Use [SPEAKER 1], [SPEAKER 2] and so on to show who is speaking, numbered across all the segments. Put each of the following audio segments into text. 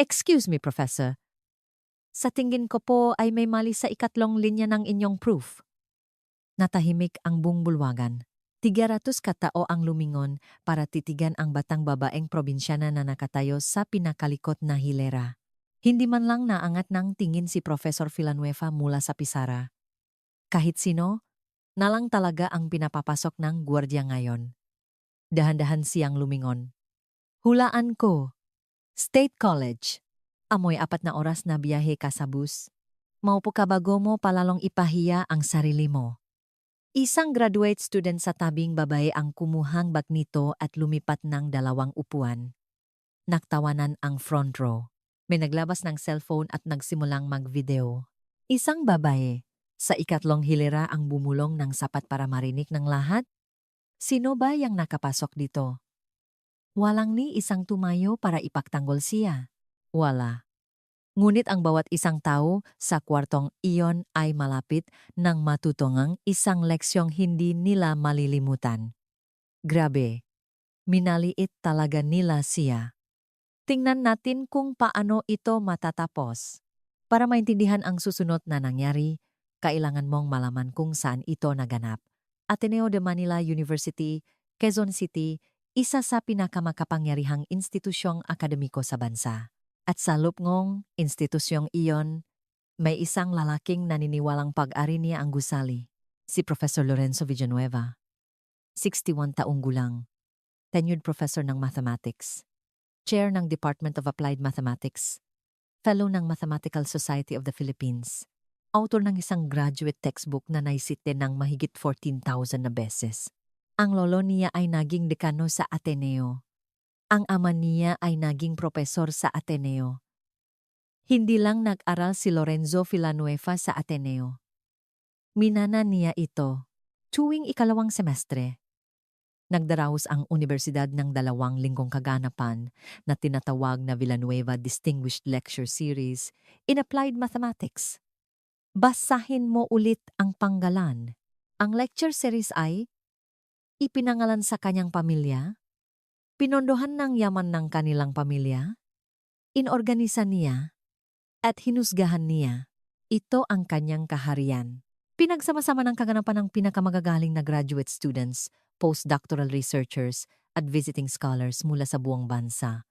[SPEAKER 1] Excuse me, Professor. Sa tingin ko po ay may mali sa ikatlong linya ng inyong proof. Natahimik ang buong bulwagan. 300 katao ang lumingon para titigan ang batang babaeng probinsyana na nakatayo sa pinakalikot na hilera. Hindi man lang naangat ng tingin si Professor Villanueva mula sa pisara. Kahit sino, nalang talaga ang pinapapasok ng gwardiya ngayon. Dahan-dahan siyang lumingon. Hulaan ko. State College. Amoy 4 na oras na biyahe ka sa bus. Maupo ka bago mo palalong ipahiya ang sarili mo. Isang graduate student sa tabing babae ang kumuhang bag nito at lumipat ng 2 upuan. Naktawanan ang front row. May naglabas ng cellphone at nagsimulang mag-video. Isang babae. Sa ikatlong hilera ang bumulong ng sapat para marinig ng lahat. Sino ba yang nakapasok dito? Walang ni isang tumayo para ipagtanggol siya. Wala. Ngunit ang bawat isang tao sa kwartong iyon ay malapit ng matutungang isang leksyong hindi nila malilimutan. Grabe, minaliit talaga nila siya. Tingnan natin kung paano ito matatapos. Para maintindihan ang susunod na nangyari, kailangan mong malaman kung saan ito naganap. Ateneo de Manila University, Quezon City, isa sa pinakamakapangyarihang institusyong akademiko sa bansa. At sa lupngong institusyong iyon, may isang lalaking naniniwalang pag-ari niya ang gusali, si Professor Lorenzo Villanueva. 61 taong gulang, tenured professor ng mathematics, chair ng Department of Applied Mathematics, fellow ng Mathematical Society of the Philippines, author ng isang graduate textbook na naisite ng mahigit 14,000 na beses. Ang lolo niya ay naging dekano sa Ateneo. Ang ama niya ay naging propesor sa Ateneo. Hindi lang nag-aral si Lorenzo Villanueva sa Ateneo. Minana niya ito tuwing 2nd semestre. Nagdaraos ang universidad ng 2 linggong kaganapan na tinatawag na Villanueva Distinguished Lecture Series in Applied Mathematics. Basahin mo ulit ang panggalan. Ang lecture series ay ipinangalan sa kanyang pamilya, pinondohan ng yaman ng kanilang pamilya, inorganisa niya, at hinusgahan niya. Ito ang kanyang kaharian. Pinagsama-sama ng kaganapan ng pinakamagagaling na graduate students, postdoctoral researchers, at visiting scholars mula sa buong bansa.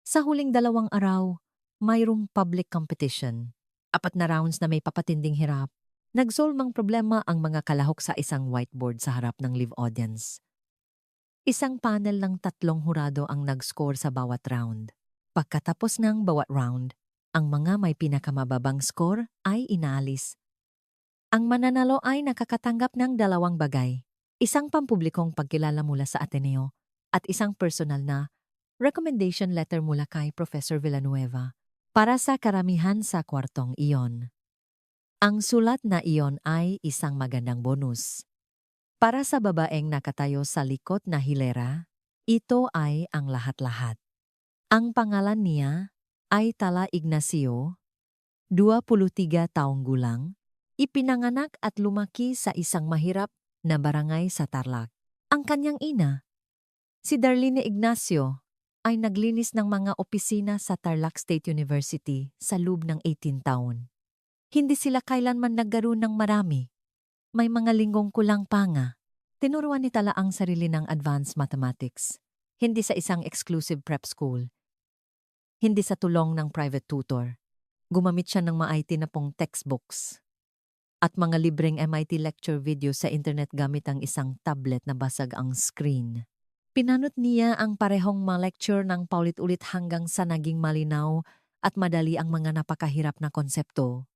[SPEAKER 1] Sa huling 2 araw, mayroong public competition. 4 na rounds na may papatinding hirap. Nagsolmang problema ang mga kalahok sa isang whiteboard sa harap ng live audience. Isang panel ng 3 hurado ang nag-score sa bawat round. Pagkatapos ng bawat round, ang mga may pinakamababang score ay inaalis. Ang mananalo ay nakakatanggap ng 2 bagay. Isang pampublikong pagkilala mula sa Ateneo at isang personal na recommendation letter mula kay Professor Villanueva para sa karamihan sa kwartong iyon. Ang sulat na iyon ay isang magandang bonus. Para sa babaeng nakatayo sa likod na hilera, ito ay ang lahat-lahat. Ang pangalan niya ay Tala Ignacio, 23 taong gulang, ipinanganak at lumaki sa isang mahirap na barangay sa Tarlac. Ang kanyang ina, si Darlene Ignacio, ay naglinis ng mga opisina sa Tarlac State University sa loob ng 18 taon. Hindi sila kailanman nagkaroon ng marami. May mga linggong kulang pa nga. Tinuruan ni Tala ang sarili ng advanced mathematics. Hindi sa isang exclusive prep school. Hindi sa tulong ng private tutor. Gumamit siya ng MIT na pong textbooks at mga libreng MIT lecture video sa internet gamit ang isang tablet na basag ang screen. Pinanot niya ang parehong ma-lecture ng paulit-ulit hanggang sa naging malinaw at madali ang mga napakahirap na konsepto.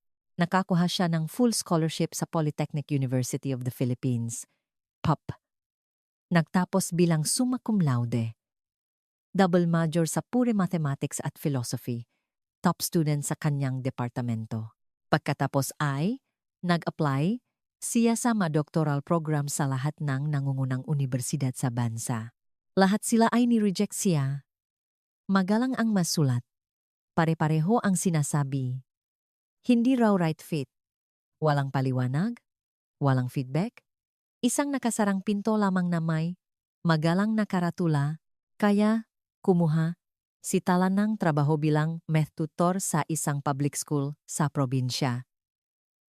[SPEAKER 1] Nakakuha siya ng full scholarship sa Polytechnic University of the Philippines, PUP. Nagtapos bilang summa cum laude. Double major sa pure mathematics at philosophy. Top student sa kanyang departamento. Pagkatapos ay nag-apply siya sa doctoral program sa lahat ng nangungunang universidad sa bansa. Lahat sila ay ni-reject siya. Magalang ang masulat. Pare-pareho ang sinasabi. Hindi raw right fit. Walang paliwanag, walang feedback. Isang nakasarang pinto lamang na may magalang na karatula, kaya kumuha Si Tala nang trabaho bilang math tutor sa isang public school sa probinsya.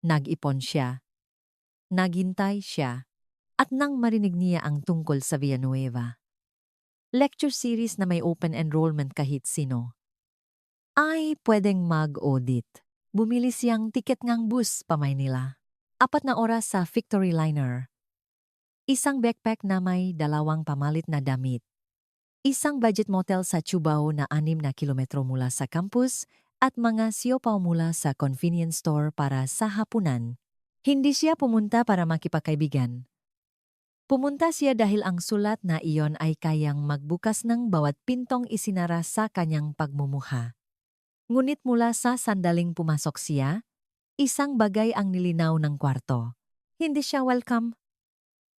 [SPEAKER 1] Nag-ipon siya, naghintay siya, at nang marinig niya ang tungkol sa Villanueva. Lecture series na may open enrollment kahit sino. Ay pwedeng mag-audit. Bumili siyang tiket ngang bus pa Maynila. 4 na oras sa Victory Liner. Isang backpack na may 2 pamalit na damit. Isang budget motel sa Cubao na 6 na kilometro mula sa campus at mga siopaw mula sa convenience store para sa hapunan. Hindi siya pumunta para makipagkaibigan. Pumunta siya dahil ang sulat na iyon ay kayang magbukas ng bawat pintong isinara sa kanyang pagmumuha. Ngunit mula sa sandaling pumasok siya, isang bagay ang nilinaw ng kwarto. Hindi siya welcome.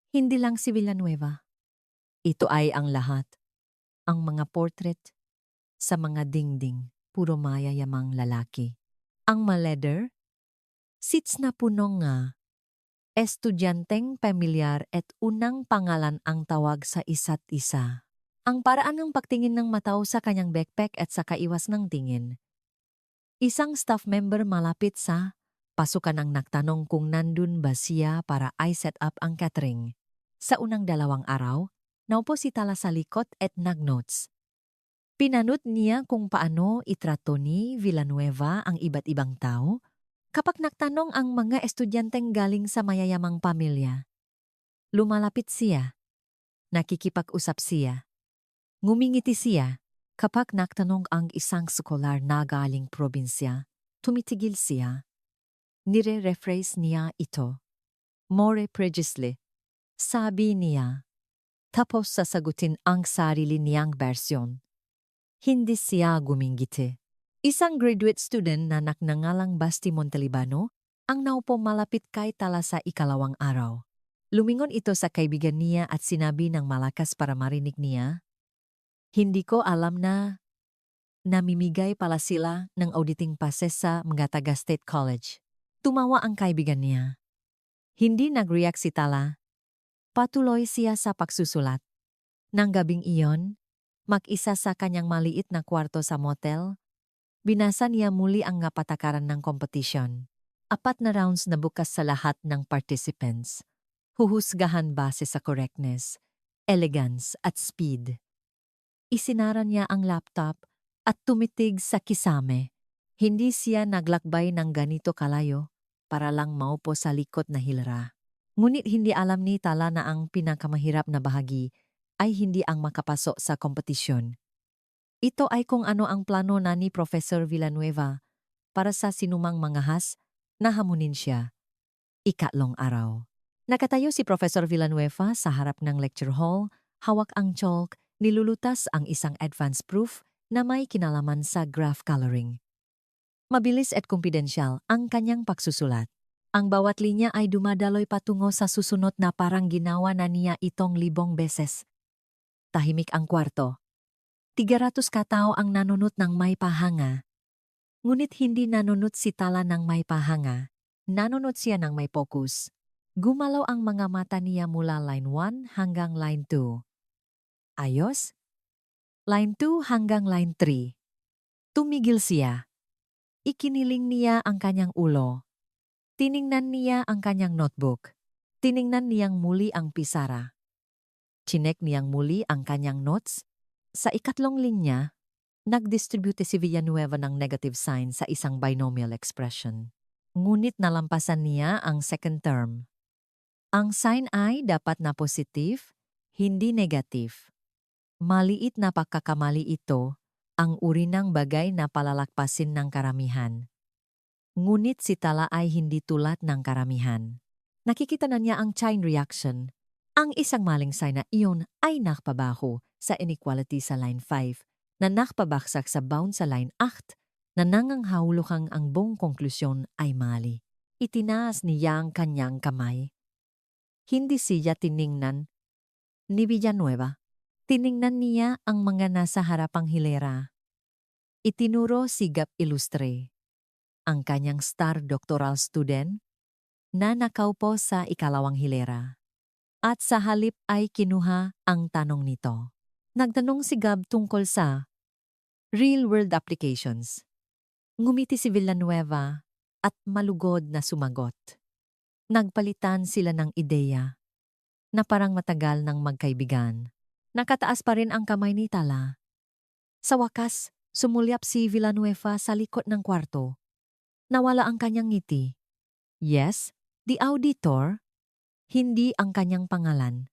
[SPEAKER 1] Hindi lang si Villanueva. Ito ay ang lahat. Ang mga portrait sa mga dingding, puro mayayamang lalaki. Ang maleder, seats na puno nga. Estudyanteng pamilyar at unang pangalan ang tawag sa isa't isa. Ang paraan ng pagtingin ng mataw sa kanyang backpack at sa kaiwas ng tingin. Isang staff member malapit sa pasukan ang nagtanong kung nandun ba siya para i-set up ang catering. Sa unang 2 araw, naupo si Tala sa likod at nag-notes. Pinanot niya kung paano itrato ni Villanueva ang iba't ibang tao kapag nagtanong ang mga estudyanteng galing sa mayayamang pamilya. Lumalapit siya. Nakikipag-usap siya. Ngumingiti siya. Kapag nagtanong ang isang skolar na galing probinsya, tumitigil siya. Nire-rephrase niya ito. More precisely. Sabi niya. Tapos sasagutin ang sarili niyang bersyon. Hindi siya gumingiti. Isang graduate student na nagnangalang Basti Montalibano ang naupo malapit kay Tala sa 2 araw. Lumingon ito sa kaibigan niya at sinabi ng malakas para marinig niya, "Hindi ko alam na namimigay pala sila ng auditing passes sa mga taga State College." Tumawa ang kaibigan niya. Hindi nag-react si Tala. Patuloy siya sa pagsusulat. Nang gabing iyon, mag-isa sa kanyang maliit na kwarto sa motel, binasa niya muli ang nga patakaran ng kompetisyon. 4 na rounds na bukas sa lahat ng participants. Huhusgahan base sa correctness, elegance at speed. Isinara niya ang laptop at tumitig sa kisame. Hindi siya naglakbay ng ganito kalayo para lang maupo sa likod na hilera. Ngunit hindi alam ni Tala na ang pinakamahirap na bahagi ay hindi ang makapasok sa kompetisyon. Ito ay kung ano ang plano na ni Professor Villanueva para sa sinumang mangahas na hamunin siya. 3 araw. Nakatayo si Professor Villanueva sa harap ng lecture hall, hawak ang chalk, nilulutas ang isang advance proof na may kinalaman sa graph coloring. Mabilis at kumpidensyal ang kanyang pagsusulat. Ang bawat linya ay dumadaloy patungo sa susunod na parang ginawa na niya itong 1,000 beses. Tahimik ang kwarto. 300 katao ang nanunot ng may pahanga. Ngunit hindi nanunot si Tala ng may pahanga. Nanunot siya ng may focus. Gumalaw ang mga mata niya mula line 1 hanggang line 2. Ayos? Line 2 hanggang line 3. Tumigil siya. Ikiniling niya ang kanyang ulo. Tiningnan niya ang kanyang notebook. Tiningnan niyang muli ang pisara. Chinek niyang muli ang kanyang notes. Sa 3 linya, nagdistribute si Villanueva ng negative sign sa isang binomial expression. Ngunit nalampasan niya ang second term. Ang sign ay dapat na positive, hindi negative. Maliit na pagkakamali ito, ang uri ng bagay na palalakpasin ng karamihan. Ngunit si Tala ay hindi tulad ng karamihan. Nakikita na niya ang chain reaction. Ang isang maling sign na iyon ay nakpabaho sa inequality sa line 5, na nakpabaksak sa bound sa line 8, na nanganghahulugang ang buong konklusyon ay mali. Itinaas niya ang kanyang kamay. Hindi siya tiningnan ni Villanueva. Tiningnan niya ang mga nasa harapang hilera. Itinuro si Gap Ilustre, ang kanyang star doctoral student, na nakaupo sa 2 hilera. At sa halip ay kinuha ang tanong nito. Nagtanong si Gab tungkol sa real-world applications. Ngumiti si Villanueva at malugod na sumagot. Nagpalitan sila ng ideya na parang matagal ng magkaibigan. Nakataas pa rin ang kamay ni Tala. Sa wakas, sumulyap si Villanueva sa likod ng kwarto. Nawala ang kanyang ngiti. Yes, the auditor. Hindi ang kanyang pangalan.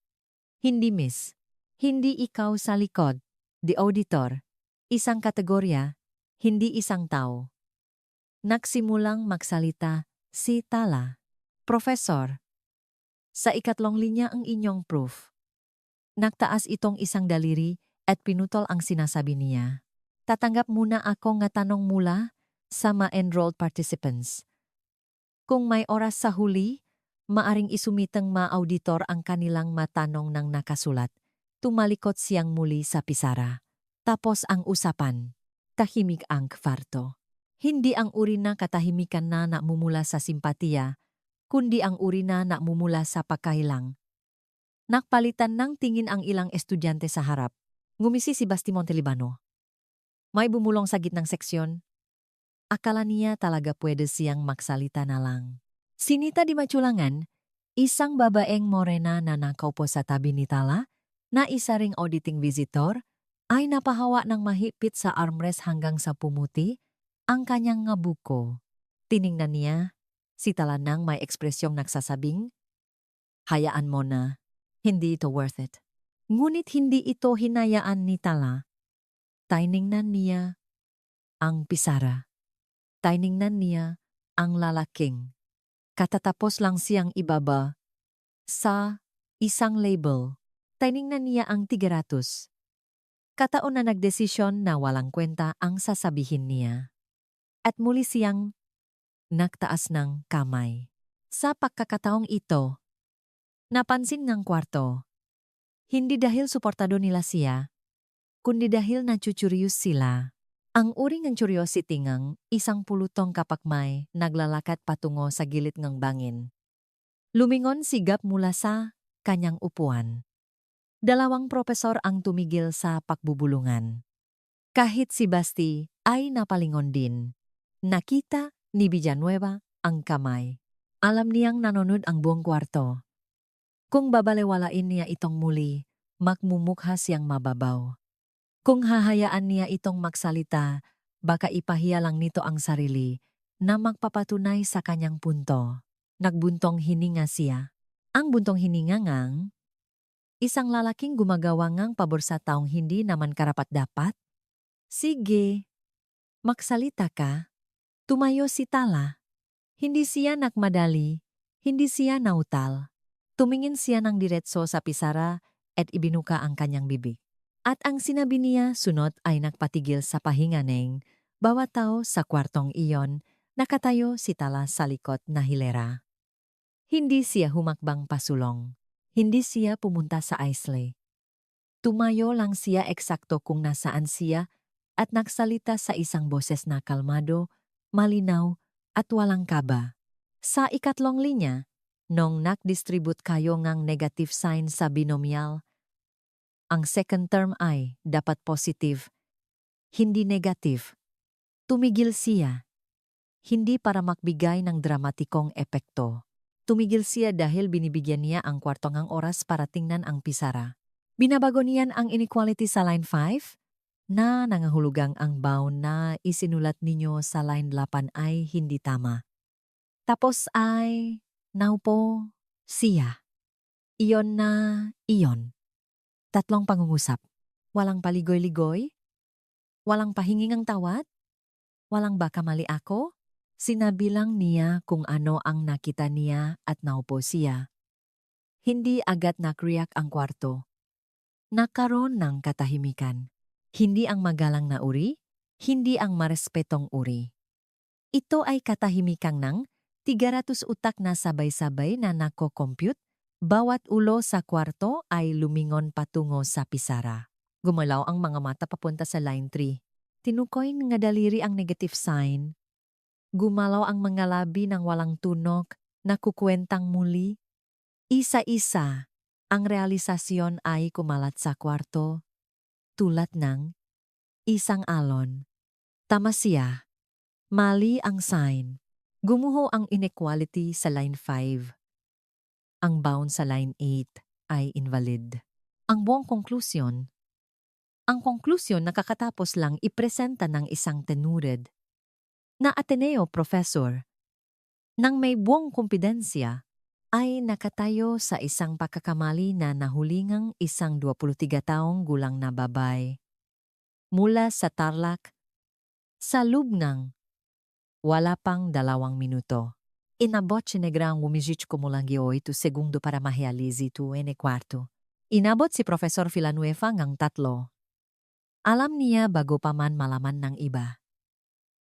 [SPEAKER 1] Hindi miss. Hindi ikaw sa likod. The auditor. Isang kategorya, hindi isang tao. Nagsimulang magsalita si Tala. Professor, sa ikatlong linya ang inyong proof. Nagtaas itong isang daliri at pinutol ang sinasabi niya. Tatanggap muna ako nga tanong mula sa ma-enrolled participants. Kung may oras sa huli, maaring isumitang ma-auditor ang kanilang matanong ng nakasulat. Tumalikot siyang muli sa pisara. Tapos ang usapan. Tahimik ang kwarto. Hindi ang uri na katahimikan na namumula sa simpatiya, kundi ang uri na namumula sa pagkailang. Nakpalitan ng tingin ang ilang estudyante sa harap. Ngumisi si Basti Montelibano. May bumulong sa gitnang seksyon. Akala niya talaga pwede siyang magsalita na lang. Sinita di Maculangan, isang babaeng morena na nakaupo sa tabi ni Tala, na isa ring auditing visitor, ay napahawa ng mahigpit sa armrest hanggang sa pumuti ang kanyang nga buko. Tiningnan niya, si Tala nang may ekspresyong nagsasabing, hayaan mo na, hindi ito worth it. Ngunit hindi ito hinayaan ni Tala. Tiningnan niya ang pisara. Tiningnan niya ang lalaking. Katatapos lang siyang ibaba sa isang label. Tiningnan niya ang 300. Kataon na nagdesisyon na walang kwenta ang sasabihin niya. At muli siyang nagtaas ng kamay. Sa pagkakataong ito, napansin ng kwarto, hindi dahil suportado nila siya, kundi dahil nachuchuryos sila. Ang uri ng curiosity ngang isang pulutong kapakmay naglalakat patungo sa gilid ng bangin. Lumingon sigap mula sa kanyang upuan. Dalawang propesor ang tumigil sa pakbubulungan. Kahit si Basti ay napalingon din. Nakita ni Villanueva ang kamay. Alam niyang nanonood ang buong kwarto. Kung babalewalain niya itong muli, magmumukha siyang mababaw. Kung hahayaan niya itong magsalita, baka ipahiya lang nito ang sarili na magpapatunay sa kanyang punto. Nagbuntong hininga siya. Ang buntong hininga ngang isang lalaking gumagawa ngang pabor sa taong hindi naman karapat-dapat. Sige, magsalita ka. Tumayo si Tala. Hindi siya nakmadali, hindi siya nautal. Tumingin siya ng diretso sa pisara at ibinuka ang kanyang bibig. At ang sinabi niya sunod ay nagpatigil sa pahinga ng bawat tao sa kwartong iyon, nakatayo si Tala sa likod na hilera. Hindi siya humakbang pasulong. Hindi siya pumunta sa Islay. Tumayo lang siya eksakto kung nasaan siya at nagsalita sa isang boses na kalmado, malinaw at walang kaba. Sa ikatlong linya, nung nag-distribute kayo ngang negative sign sa binomial, ang second term ay dapat positive, hindi negative. Tumigil siya. Hindi para magbigay ng dramatikong epekto. Tumigil siya dahil binibigyan niya ang kwartong ang oras para tingnan ang pisara. Binabago niyan ang inequality sa line 5 na nangahulugang ang bound na isinulat ninyo sa line 8 ay hindi tama. Tapos ay naupo siya. Iyon na iyon. Tatlong pangungusap. Walang paligoy-ligoy? Walang pahingingang tawad? Walang baka mali ako? Sinabi lang niya kung ano ang nakita niya at naupo siya. Hindi agad nakriyak ang kwarto. Nakaroon ng katahimikan. Hindi ang magalang na uri, hindi ang marespetong uri. Ito ay katahimikang ng 300 utak na sabay-sabay na nako-compute. Bawat ulo sa kwarto ay lumingon patungo sa pisara. Gumalaw ang mga mata papunta sa line 3. Tinukoy nga daliri ang negative sign. Gumalaw ang mga labi ng walang tunog, nakukwentang muli. Isa-isa, ang realisasyon ay kumalat sa kwarto. Tulad ng isang alon. Tama siya. Mali ang sign. Gumuho ang inequality sa line 5. Ang bound sa line 8 ay invalid. Ang buong konklusyon. Ang konklusyon nakakatapos lang ipresenta ng isang tenured na Ateneo professor nang may buong kumpidensya ay nakatayo sa isang pagkakamali na nahulingang isang 23 taong gulang na babay. Mula sa Tarlac, sa Lubnang, wala pang 2 minuto. Inabot si Negrang umizit kumulang 8 segundo para mahializi 2:15. Inabot si Profesor Villanueva ngang 3. Alam niya bago pa man malaman ng iba.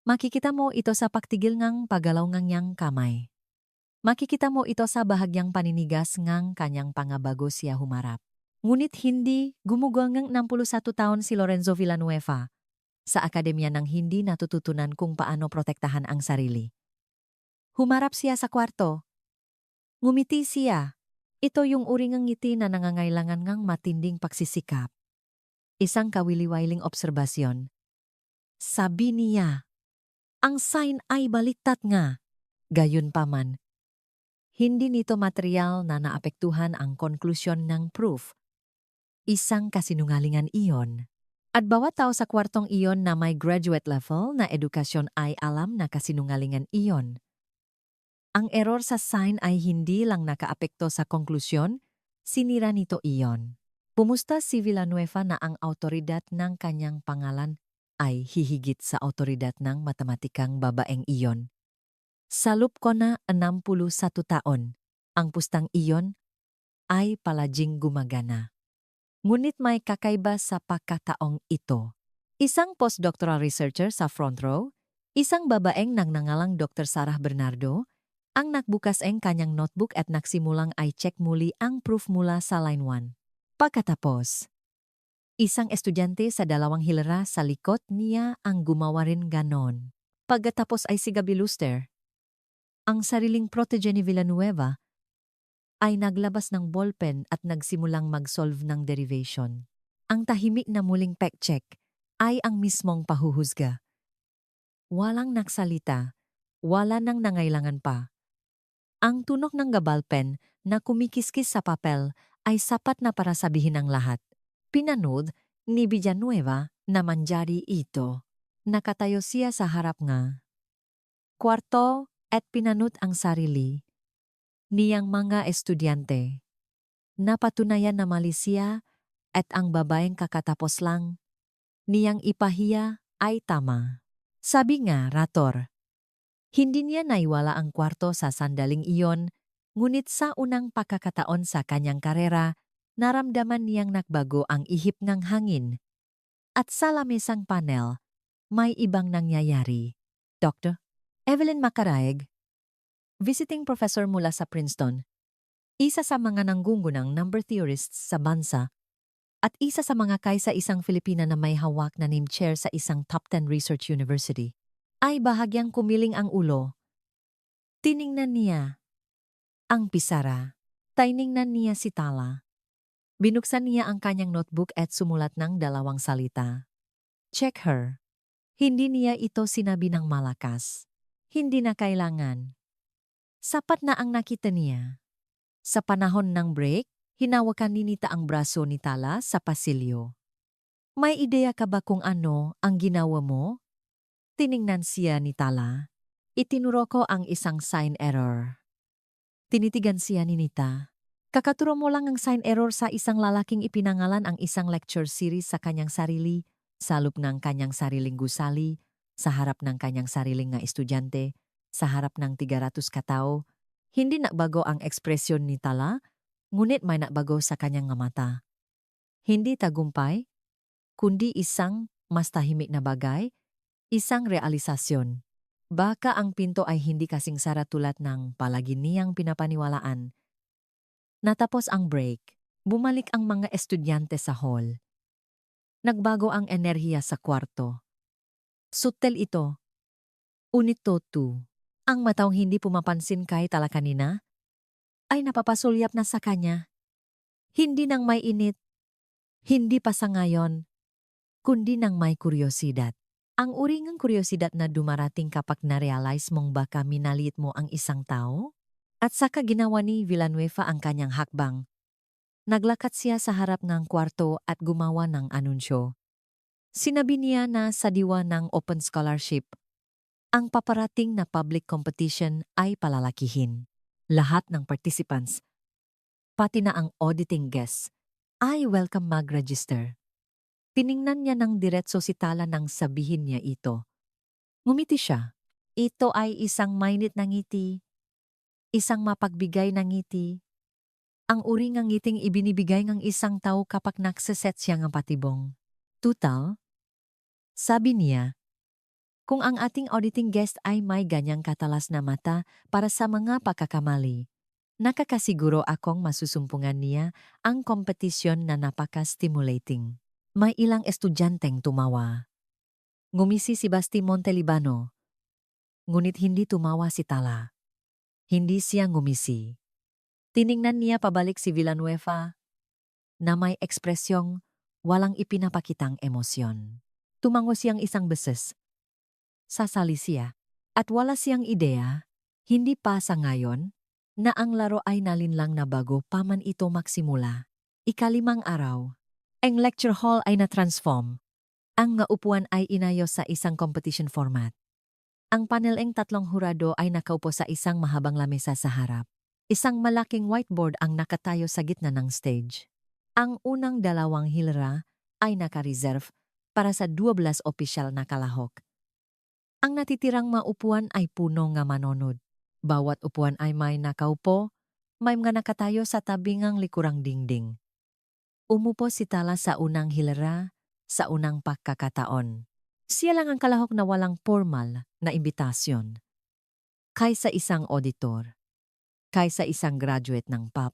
[SPEAKER 1] Makikita mo ito sa pagtigil ngang paggalaw ngang niyang kamay. Makikita mo ito sa bahagyang paninigas ngang kanyang pangabago siya humarap. Ngunit hindi gumugang ngang 61 taon si Lorenzo Villanueva sa akademya nang hindi natututunan kung paano protektahan ang sarili. Humarap siya sa kwarto. Ngumiti siya. Ito yung uri ng ngiti na nangangailangan ngang matinding pagsisikap. Isang kawili-wiling obserbasyon. Sabi niya, ang sign ay baliktad nga. Gayunpaman, hindi nito material na naapektuhan ang konklusyon ng proof. Isang kasinungalingan iyon. At bawat tao sa kwartong iyon na may graduate level na edukasyon ay alam na kasinungalingan iyon. Ang error sa sign ay hindi lang nakaapekto sa konklusyon, sinira nito iyon. Pumusta si Villanueva na ang autoridad ng kanyang pangalan ay hihigit sa autoridad ng matematikang babaeng iyon. Salup ko na 61 taon. Ang pustang iyon ay palaging gumagana. Ngunit may kakaiba sa pagkataong ito. Isang postdoctoral researcher sa front row, isang babaeng nagngangalang Dr. Sarah Bernardo, ang nagbukas ang kanyang notebook at nagsimulang ay check muli ang proof mula sa line 1. Pagkatapos, isang estudyante sa 2 hilera sa likod niya ang gumawa rin ganon. Pagkatapos ay si Gabi Luster, ang sariling protege ni Villanueva, ay naglabas ng ballpen at nagsimulang mag-solve ng derivation. Ang tahimik na muling check ay ang mismong pahuhusga. Walang nagsalita, wala nang nangailangan pa. Ang tunog ng ballpen na kumikiskis sa papel ay sapat na para sabihin ang lahat. Pinanood ni Villanueva na manjari ito. Nakatayo siya sa harap nga kwarto at pinanood ang sarili niyang mga estudyante. Napatunayan na mali siya at ang babaeng kakatapos lang niyang ipahiya ay tama. Sabi nga, Rator, hindi niya naiwala ang kwarto sa sandaling iyon, ngunit sa unang pagkakataon sa kanyang karera, naramdaman niyang nagbago ang ihip ng hangin. At sa lamesang panel, may ibang nangyayari. Dr. Evelyn Macaraeg, visiting professor mula sa Princeton, isa sa mga nanggungunang number theorists sa bansa, at isa sa mga kaisa-isang Filipina na may hawak na name chair sa isang top 10 research university, ay bahagyang kumiling ang ulo. Tiningnan niya ang pisara. Tiningnan niya si Tala. Binuksan niya ang kanyang notebook at sumulat ng 2 salita. Check her. Hindi niya ito sinabi ng malakas. Hindi na kailangan. Sapat na ang nakita niya. Sa panahon ng break, hinawakan ni Nita ang braso ni Tala sa pasilyo. May ideya ka ba kung ano ang ginawa mo? Tiningnan siya ni Tala. Itinuro ko ang isang sign error. Tinitigan siya ni Nita. Kakaturo mo lang ang sign error sa isang lalaking ipinangalan ang isang lecture series sa kanyang sarili, sa loob ng kanyang sariling gusali, sa harap ng kanyang sariling nga estudyante, sa harap ng 300 katao. Hindi nagbago ang ekspresyon ni Tala, ngunit may nagbago sa kanyang nga mata. Hindi tagumpay, kundi isang mas tahimik na bagay, isang realisasyon. Baka ang pinto ay hindi kasing sara tulad ng palagi niyang pinapaniwalaan. Natapos ang break, bumalik ang mga estudyante sa hall. Nagbago ang enerhiya sa kwarto. Subtle ito. Unito 2. Ang mataong hindi pumapansin kay Tala kanina ay napapasulyap na sa kanya. Hindi nang may init. Hindi pa sa ngayon. kundi ng may kuryosidad. Ang uri ng kuryosidad na dumarating kapag na-realize mong baka minaliit mo ang isang tao? At saka ginawa ni Villanueva ang kanyang hakbang. Naglakad siya sa harap ng kwarto at gumawa ng anunsyo. Sinabi niya na sa diwa ng Open Scholarship, ang paparating na public competition ay palalakihin. Lahat ng participants, pati na ang auditing guests, ay welcome mag-register. Tiningnan niya ng diretso si Tala nang sabihin niya ito. Ngumiti siya. Ito ay isang mainit na ngiti, isang mapagbigay na ngiti. Ang uri ng ngiting ibinibigay ng isang tao kapag nagsaset siya ng patibong. Tutal, sabi niya, kung ang ating auditing guest ay may ganyang katalas na mata para sa mga pagkakamali, nakakasiguro akong masusumpungan niya ang kompetisyon na napaka-stimulating. May ilang estudyanteng tumawa. Ngumisi si Basti Montelibano. Ngunit hindi tumawa si Tala. Hindi siya ngumisi. Tiningnan niya pabalik si Villanueva na may ekspresyong walang ipinapakitang emosyon. Tumango siyang isang beses. Sasali siya. At wala siyang ideya, hindi pa sa ngayon, na ang laro ay nalinlang na bago pa man ito magsimula. Ikalimang araw, ang lecture hall ay na-transform. Ang nga upuan ay inayos sa isang competition format. Ang paneleng tatlong hurado ay nakaupo sa isang mahabang lamesa sa harap. Isang malaking whiteboard ang nakatayo sa gitna ng stage. Ang unang dalawang hilera ay naka-reserve para sa 12 opisyal na kalahok. Ang natitirang maupuan ay puno nga manonod. Bawat upuan ay may nakaupo, may mga nakatayo sa tabingang likurang dingding. Umupo si Tala sa unang hilera, sa unang pagkakataon. Siya lang ang kalahok na walang formal na imbitasyon. Kaysa isang auditor, kaysa isang graduate ng PAP,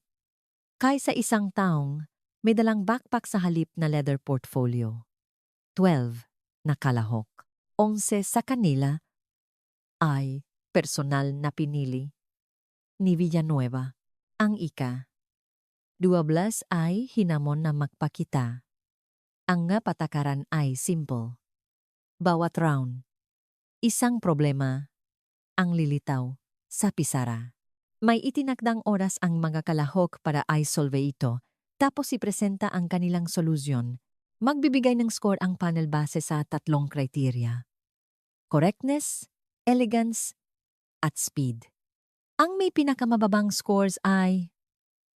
[SPEAKER 1] kaysa isang taong may dalang backpack sa halip na leather portfolio. 12 na kalahok. 11 sa kanila ay personal na pinili ni Villanueva. Ang ika. 12 ay hinamon na magpakita. Ang nga patakaran ay simple. Bawat round, isang problema ang lilitaw sa pisara. May itinakdang oras ang mga kalahok para i-solve ito, tapos ipresenta ang kanilang solusyon. Magbibigay ng score ang panel base sa tatlong kriteria: correctness, elegance, at speed. Ang may pinakamababang scores ay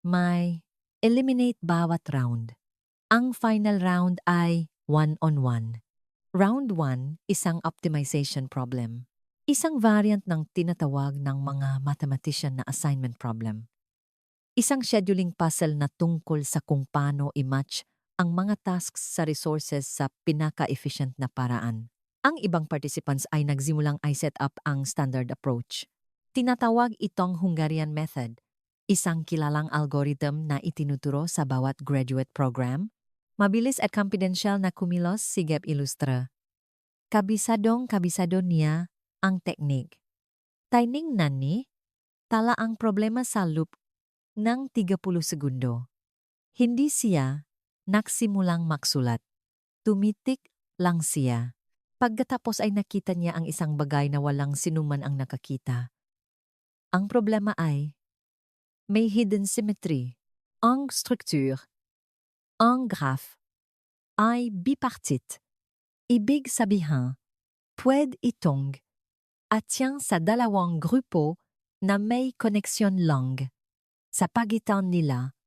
[SPEAKER 1] may eliminate bawat round. Ang final round ay one-on-one. Round 1, isang optimization problem. Isang variant ng tinatawag ng mga mathematician na assignment problem. Isang scheduling puzzle na tungkol sa kung paano i-match ang mga tasks sa resources sa pinaka-efficient na paraan. Ang ibang participants ay nagsimulang i-set up ang standard approach. Tinatawag itong Hungarian method, isang kilalang algorithm na itinuturo sa bawat graduate program. Mabilis at confidential na kumilos si Geb Ilustra. Kabisadong-kabisado niya ang teknik. Tiningnan ni Tala ang problema sa loop ng 30 segundo. Hindi siya nagsimulang magsulat. Tumitik lang siya. Pagkatapos ay nakita niya ang isang bagay na walang sinuman ang nakakita. Ang problema ay may hidden symmetry. Ang structure, ang graph, ay bipartite. Ibig sabihin, pwede itong atyang sa dalawang grupo na may koneksyon lang sa pagitan nila,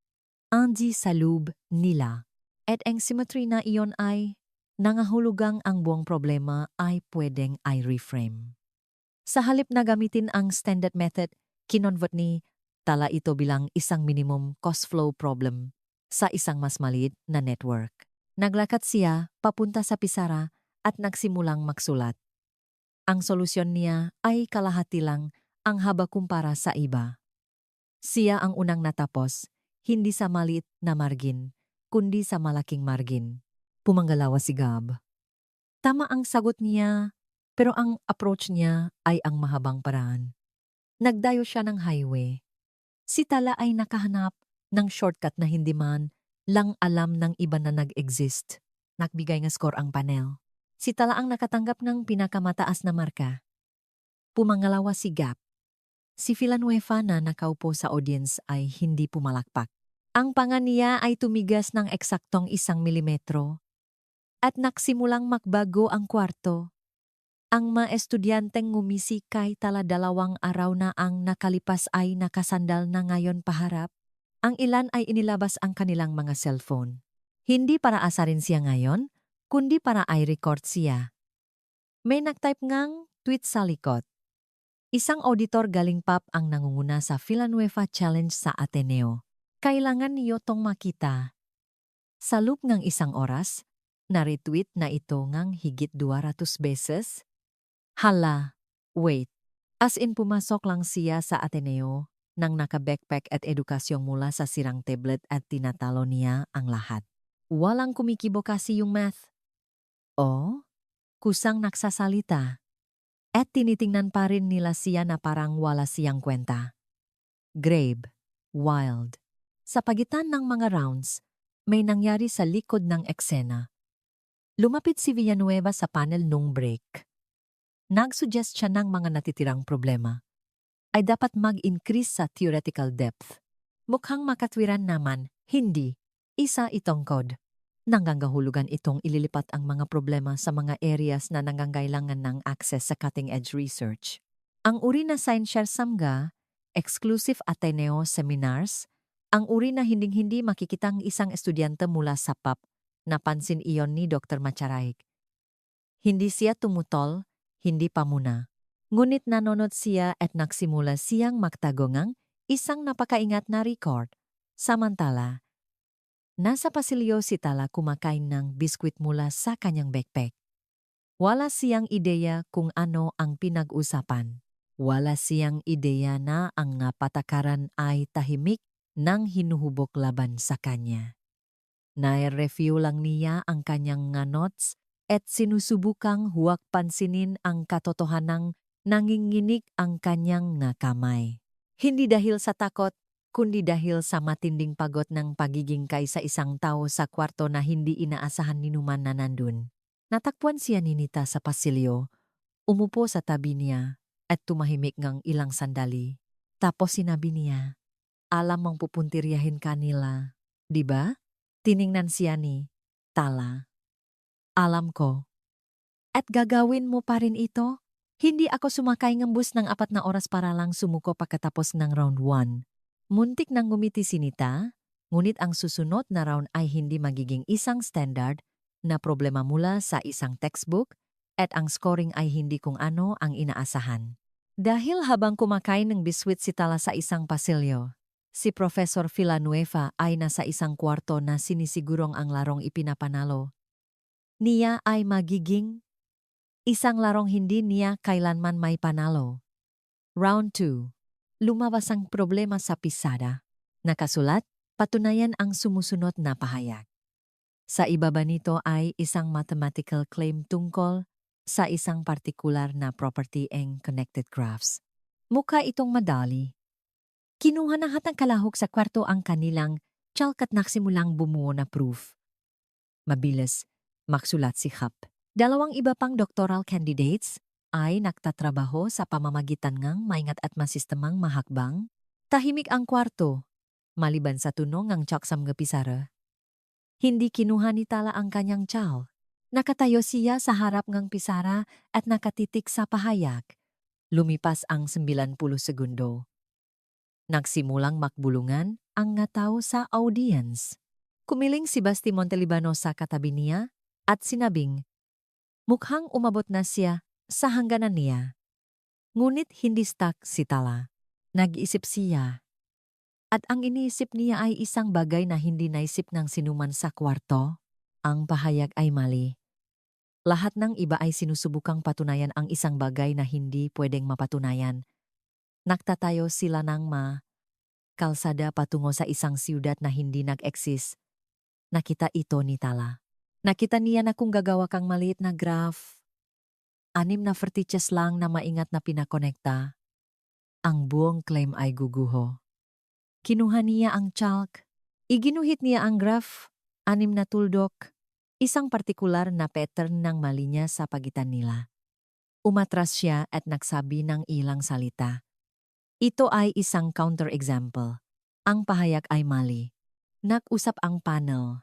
[SPEAKER 1] hindi sa loob nila. At ang symmetry na iyon ay nangahulugang ang buong problema ay pwedeng i-reframe. Sa halip na gamitin ang standard method, kinonvert ni Tala ito bilang isang minimum cost flow problem sa isang mas maliit na network. Naglakad siya papunta sa pisara at nagsimulang magsulat. Ang solusyon niya ay kalahati lang ang haba kumpara sa iba. Siya ang unang natapos, hindi sa maliit na margin, kundi sa malaking margin. Pumanggalawa si Gab. Tama ang sagot niya, pero ang approach niya ay ang mahabang paraan. Nagdayo siya ng highway. Si Tala ay nakahanap ng shortcut na hindi man lang alam ng iba na nag-exist. nagbigay ng score ang panel. Si Tala ang nakatanggap ng pinakamataas na marka. Pumangalawa si Gap. Si Villanueva na nakaupo sa audience ay hindi pumalakpak. Ang panga niya ay tumigas ng eksaktong 1 milimetro at nagsimulang magbago ang kwarto. Ang mga estudyanteng ngumisi kay Tala 2 araw na ang nakalipas ay nakasandal na ngayon paharap. Ang ilan ay inilabas ang kanilang mga cellphone. Hindi para asarin siya ngayon, kundi para i-record siya. May nagtype ngang tweet sa likod. Isang auditor galing PAP ang nangunguna sa Villanueva Challenge sa Ateneo. Kailangan niyo tong makita. Sa loop ng 1 oras, na-retweet na ito ngang higit 200 beses. Hala, wait. As in pumasok lang siya sa Ateneo nang naka-backpack at edukasyong mula sa sirang tablet at tinatalo niya ang lahat. Walang kumikibo kasi yung math. O, kusang nagsasalita. At tinitingnan pa rin nila siya na parang wala siyang kwenta. Grave, wild. Sa pagitan ng mga rounds, may nangyari sa likod ng eksena. Lumapit si Villanueva sa panel nung break. Nag-suggest siya ng mga natitirang problema ay dapat mag-increase sa theoretical depth. Mukhang makatwiran naman, hindi. Isa itong code. Nanggangahulugan itong ililipat ang mga problema sa mga areas na nangangailangan ng access sa cutting-edge research. Ang uri na Scientia Samga, exclusive Ateneo seminars, ang uri na hinding-hindi makikitang isang estudyante mula sa PAP, napansin iyon ni Dr. Macharaig. Hindi siya tumutol, hindi pa muna. Ngunit nanonood siya at nagsimula siyang magtagongang isang napakaingat na record. Samantala, nasa pasilyo si Tala kumakain ng biskwit mula sa kanyang backpack. Wala siyang ideya kung ano ang pinag-usapan. Wala siyang ideya na ang patakaran ay tahimik nang hinuhubok laban sa kanya. Nai-review lang niya ang kanyang notes at sinusubukang huwag pansinin ang katotohanang nanginginig ang kanyang kamay. Hindi dahil sa takot, kundi dahil sa matinding pagod ng pagiging kaysa isang tao sa kwarto na hindi inaasahan ni Numan na nandun. Natakpuan siya ni Nita sa pasilyo, umupo sa tabi niya at tumahimik ngang ilang sandali. Tapos sinabi niya, alam mong pupuntiryahin kanila, di ba? Tiningnan siya ni Tala. Alam ko. At gagawin mo pa rin ito? Hindi ako sumakay ng bus ng 4 oras para lang sumuko pagkatapos ng round 1. Muntik nang ngumiti si Nita, ngunit ang susunod na round ay hindi magiging isang standard na problema mula sa isang textbook at ang scoring ay hindi kung ano ang inaasahan. Dahil habang kumakain ng biskwit si Tala sa isang pasilyo, si Professor Villanueva ay nasa isang kwarto na sinisigurong ang larong ipinapanalo. Niya ay magiging isang larong hindi niya kailanman may panalo. Round 2. Lumabas ang problema sa pisada. Nakasulat, patunayan ang sumusunod na pahayag. Sa ibaba nito ay isang mathematical claim tungkol sa isang partikular na property ng connected graphs. Mukha itong madali. Kinuha ng hatang kalahok sa kwarto ang kanilang chalk at nagsimulang bumuo na proof. Mabilis, magsulat si Hap. 2 iba pang doctoral candidates ay nagtatrabaho sa pamamagitan ng maingat at masistemang mahakbang. Tahimik ang kwarto, maliban sa tunong ang chalk sa mga pisara. Hindi kinuha ni Tala ang kanyang chalk. Nakatayo siya sa harap ng pisara at nakatitik sa pahayag. Lumipas ang 90 segundo. Nagsimulang makbulungan ang tao sa audience. Kumiling si Basti Montelibano sa katabi niya at sinabing, mukhang umabot na siya sa hangganan niya. Ngunit hindi stuck si Tala. Nag-iisip siya. At ang iniisip niya ay isang bagay na hindi naisip ng sinuman sa kwarto. Ang pahayag ay mali. Lahat ng iba ay sinusubukang patunayan ang isang bagay na hindi pwedeng mapatunayan. Nagtatayo sila ng kalsada patungo sa isang siyudad na hindi nag-exist. Nakita ito ni Tala. Nakita niya na kung gagawa kang maliit na graph, 6 na vertices lang na maingat na pinakonekta, ang buong claim ay guguho. Kinuha niya ang chalk, iginuhit niya ang graph, 6 na tuldok, Isang partikular na pattern ng mali niya sa pagitan nila. Umatras siya at nagsabi ng ilang salita. Ito ay isang counterexample. Ang pahayag ay mali. Nag-usap ang panel.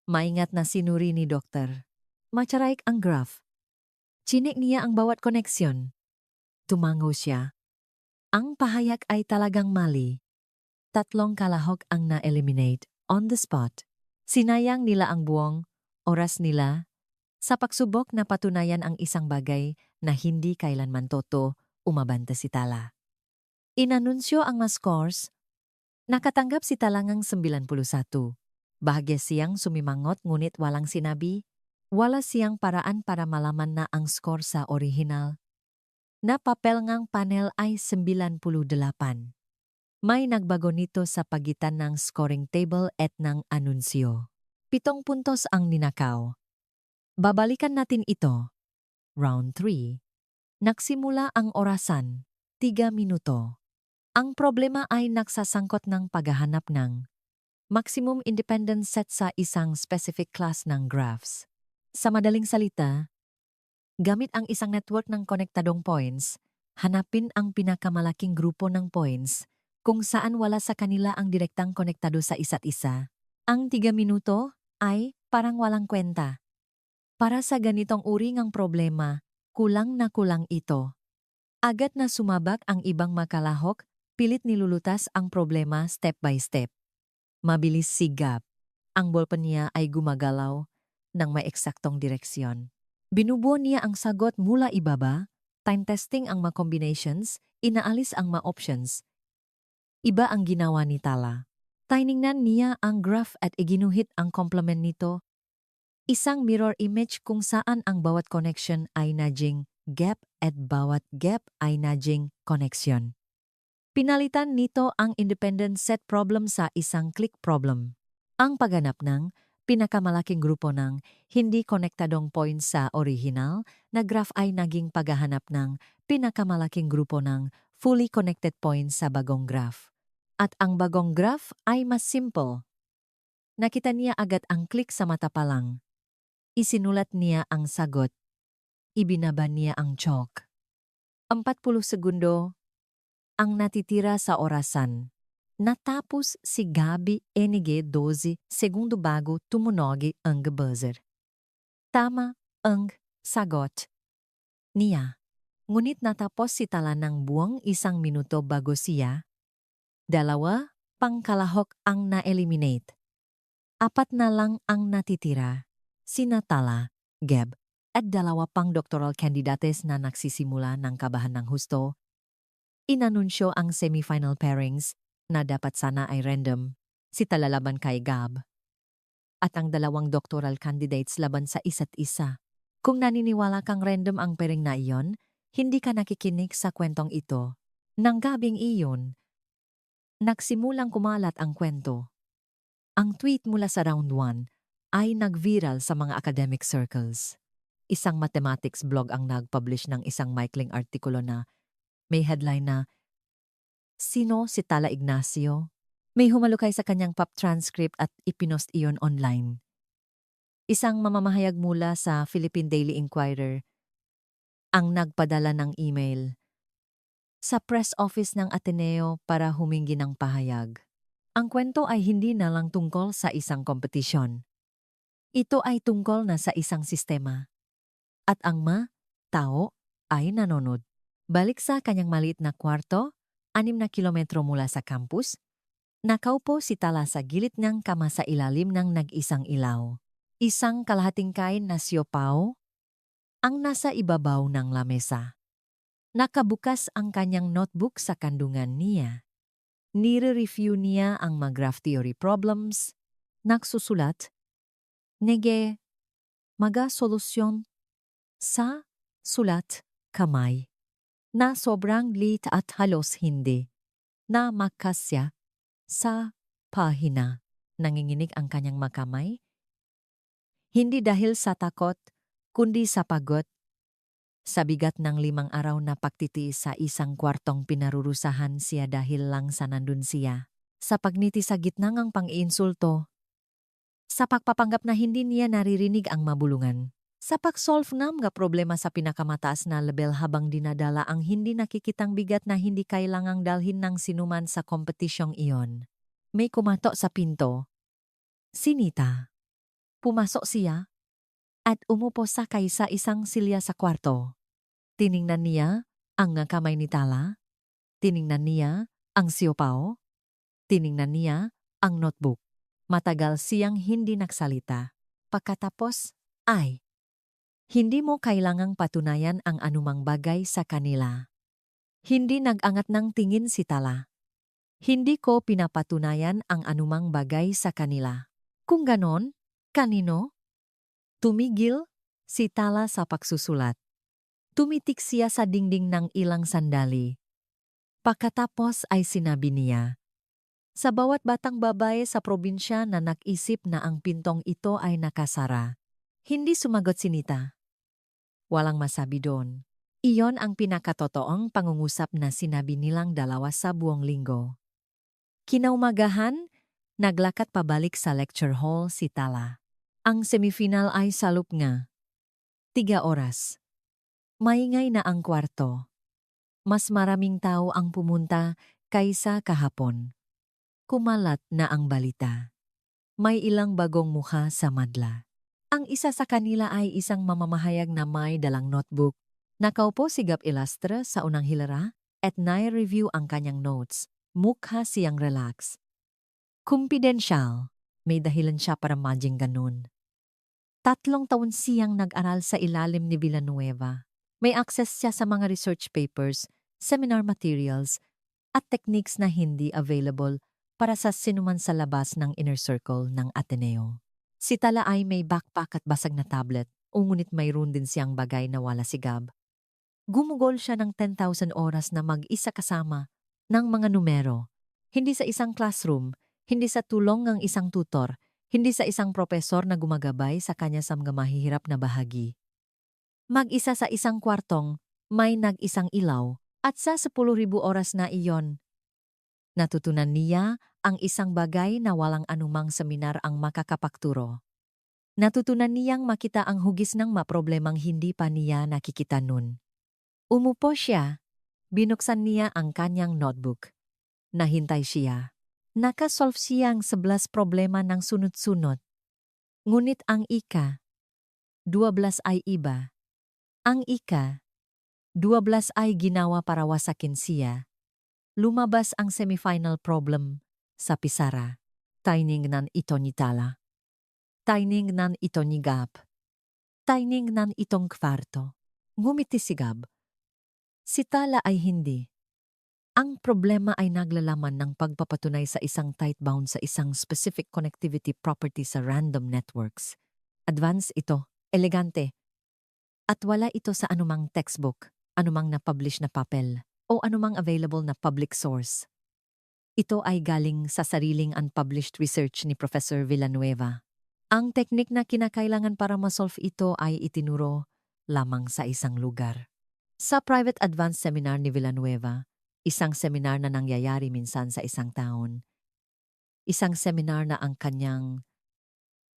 [SPEAKER 1] Maingat na sinuri ni doktor. Macharik ang graph. Chinik niya ang bawat koneksyon. Tumango siya. Ang pahayag ay talagang mali. 3 kalahok ang na-eliminate on the spot. Sinayang nila ang buong oras nila sa pagsubok na patunayan ang isang bagay na hindi kailanman totoo, umabanta si Tala. Inanunsyo ang mga scores. Nakatanggap si Talangang 91. Bahagya siyang sumimangot ngunit walang sinabi. Wala siyang paraan para malaman na ang score sa orihinal na papel ngang panel ay 98. May nagbago nito sa pagitan ng scoring table at ng anunsyo. 7 puntos ang ninakaw. Babalikan natin ito. Round 3. Nagsimula ang orasan. 3 minuto. Ang problema ay nagsasangkot ng paghahanap ng maximum independence set sa isang specific class ng graphs. Sa madaling salita, gamit ang isang network ng konektadong points, hanapin ang pinakamalaking grupo ng points kung saan wala sa kanila ang direktang konektado sa isa't isa. Ang 3 minuto ay parang walang kwenta. Para sa ganitong uri ng problema, kulang na kulang ito. Agad na sumabak ang ibang makalahok, pilit nilulutas ang problema step by step. Mabilis si Gab. Ang ballpen niya ay gumagalaw ng may eksaktong direksyon. Binubuo niya ang sagot mula ibaba, time testing ang mga combinations, inaalis ang mga options. Iba ang ginawa ni Tala. Tiningnan niya ang graph at iginuhit ang complement nito. Isang mirror image kung saan ang bawat connection ay nudging gap at bawat gap ay nudging connection. Pinalitan nito ang independent set problem sa isang click problem. Ang paghanap ng pinakamalaking grupo ng hindi konektadong points sa original na graph ay naging paghahanap ng pinakamalaking grupo ng fully connected points sa bagong graph. At ang bagong graph ay mas simple. Nakita niya agad ang click sa mata pa lang. Isinulat niya ang sagot. Ibinaba niya ang chalk. 40 segundo ang natitira sa orasan. Natapos si Gabi NG 12 segundo bago tumunog ang buzzer. Tama ang sagot niya. Ngunit natapos si Tala ng buwang 1 minuto bago siya. 2 pangkalahok ang na-eliminate. 4 na lang ang natitira. Sina Tala, Gab, at 2 pang doctoral candidates na nagsisimula ng kabahan ng husto. Inanunsyo ang semifinal pairings na dapat sana ay random, si Tala laban kay Gab. At ang 2 doctoral candidates laban sa isa't isa. Kung naniniwala kang random ang pairing na iyon, hindi ka nakikinig sa kwentong ito. Nang gabing iyon, nagsimulang kumalat ang kwento. Ang tweet mula sa round 1 ay nag-viral sa mga academic circles. Isang mathematics blog ang nag-publish ng isang maikling artikulo na may headline na "Sino si Tala Ignacio?" May humalukay sa kanyang pop transcript at ipinost iyon online. Isang mamamahayag mula sa Philippine Daily Inquirer ang nagpadala ng email sa press office ng Ateneo para humingi ng pahayag. Ang kwento ay hindi na lang tungkol sa isang kompetisyon. Ito ay tungkol na sa isang sistema. At ang tao ay nanonood. Balik sa kanyang maliit na kwarto, 6 na kilometro mula sa campus, nakaupo si Tala sa gilid ng kama sa ilalim ng nag-isang ilaw. Isang kalahating kain na siopaw ang nasa ibabaw ng lamesa. Nakabukas ang kanyang notebook sa kandungan niya. Nire-review niya ang mga graph theory problems, nagsusulat, nege, maga solusyon, sa sulat, kamay, na sobrang liit at halos hindi, na makasya, sa pahina. Nanginginig ang kanyang makamay. Hindi dahil sa takot, kundi sa pagod. Sa bigat ng 5 araw na pagtitiis sa isang kwartong pinarurusahan siya dahil lang sa nandun siya. Sa pagniti sa gitna ng pang-iinsulto. Sa pagpapanggap na hindi niya naririnig ang mabulungan. Sa pag-solve ng mga problema sa pinakamataas na level habang dinadala ang hindi nakikitang bigat na hindi kailangang dalhin ng sinuman sa kompetisyong iyon. May kumatok sa pinto. Sinita. Pumasok siya at umupo sa kaysa isang silya sa kwarto. Tiningnan niya ang nga kamay ni Tala. Tiningnan niya ang siopaw. Tiningnan niya ang notebook. Matagal siyang hindi nagsalita. Pagkatapos ay, hindi mo kailangang patunayan ang anumang bagay sa kanila. Hindi nag-angat ng tingin si Tala. Hindi ko pinapatunayan ang anumang bagay sa kanila. Kung ganon, kanino? Tumigil si Tala sa pagsusulat. Tumitik siya sa dingding ng ilang sandali. Pagkatapos ay sinabi niya, sa bawat batang babae sa probinsya na nag-isip na ang pintong ito ay nakasara. Hindi sumagot si Nita. Walang masabi doon. Iyon ang pinakatotoong pangungusap na sinabi nilang dalawa sa buong linggo. Kinaumagahan, naglakat pabalik sa lecture hall si Tala. Ang semifinal ay salup nga. 3 oras. Maingay na ang kwarto. Mas maraming tao ang pumunta kaysa kahapon. Kumalat na ang balita. May ilang bagong mukha sa madla. Ang isa sa kanila ay isang mamamahayag na may dalang notebook. Nakaupo si Gab Ilastra sa unang hilera at nai-review ang kanyang notes. Mukha siyang relax. Kumpidensyal. May dahilan siya para maging ganun. 3 taon siyang nag-aral sa ilalim ni Villanueva. May access siya sa mga research papers, seminar materials, at techniques na hindi available para sa sinuman sa labas ng inner circle ng Ateneo. Si Tala ay may backpack at basag na tablet, ngunit mayroon din siyang bagay na wala si Gab. Gumugol siya ng 10,000 oras na mag-isa kasama ng mga numero. Hindi sa isang classroom, hindi sa tulong ng isang tutor, hindi sa isang propesor na gumagabay sa kanya sa mga mahihirap na bahagi. Mag-isa sa isang kwartong, may nag-isang ilaw, at sa 10,000 oras na iyon. Natutunan niya ang isang bagay na walang anumang seminar ang makakapakturo. Natutunan niyang makita ang hugis ng maproblemang hindi pa niya nakikita nun. Umupo siya. Binuksan niya ang kanyang notebook. Nahintay siya. Nakasolve siyang 11 problema ng sunod-sunod. Ngunit ang ika-12 ay iba. Ang ika-12 ay ginawa para wasakin siya. Lumabas ang semifinal problem sa pisara. Tiningnan ito ni Tala. Tiningnan ito ni Gab. Tiningnan itong kwarto. Ngumiti si Gab. Si Tala ay hindi. Ang problema ay naglalaman ng pagpapatunay sa isang tight bound sa isang specific connectivity property sa random networks. Advanced ito, elegante. At wala ito sa anumang textbook, anumang na-publish na papel, o anumang available na public source. Ito ay galing sa sariling unpublished research ni Professor Villanueva. Ang teknik na kinakailangan para masolve ito ay itinuro lamang sa isang lugar. Sa private advanced seminar ni Villanueva, isang seminar na nangyayari minsan sa isang taon. Isang seminar na ang kanyang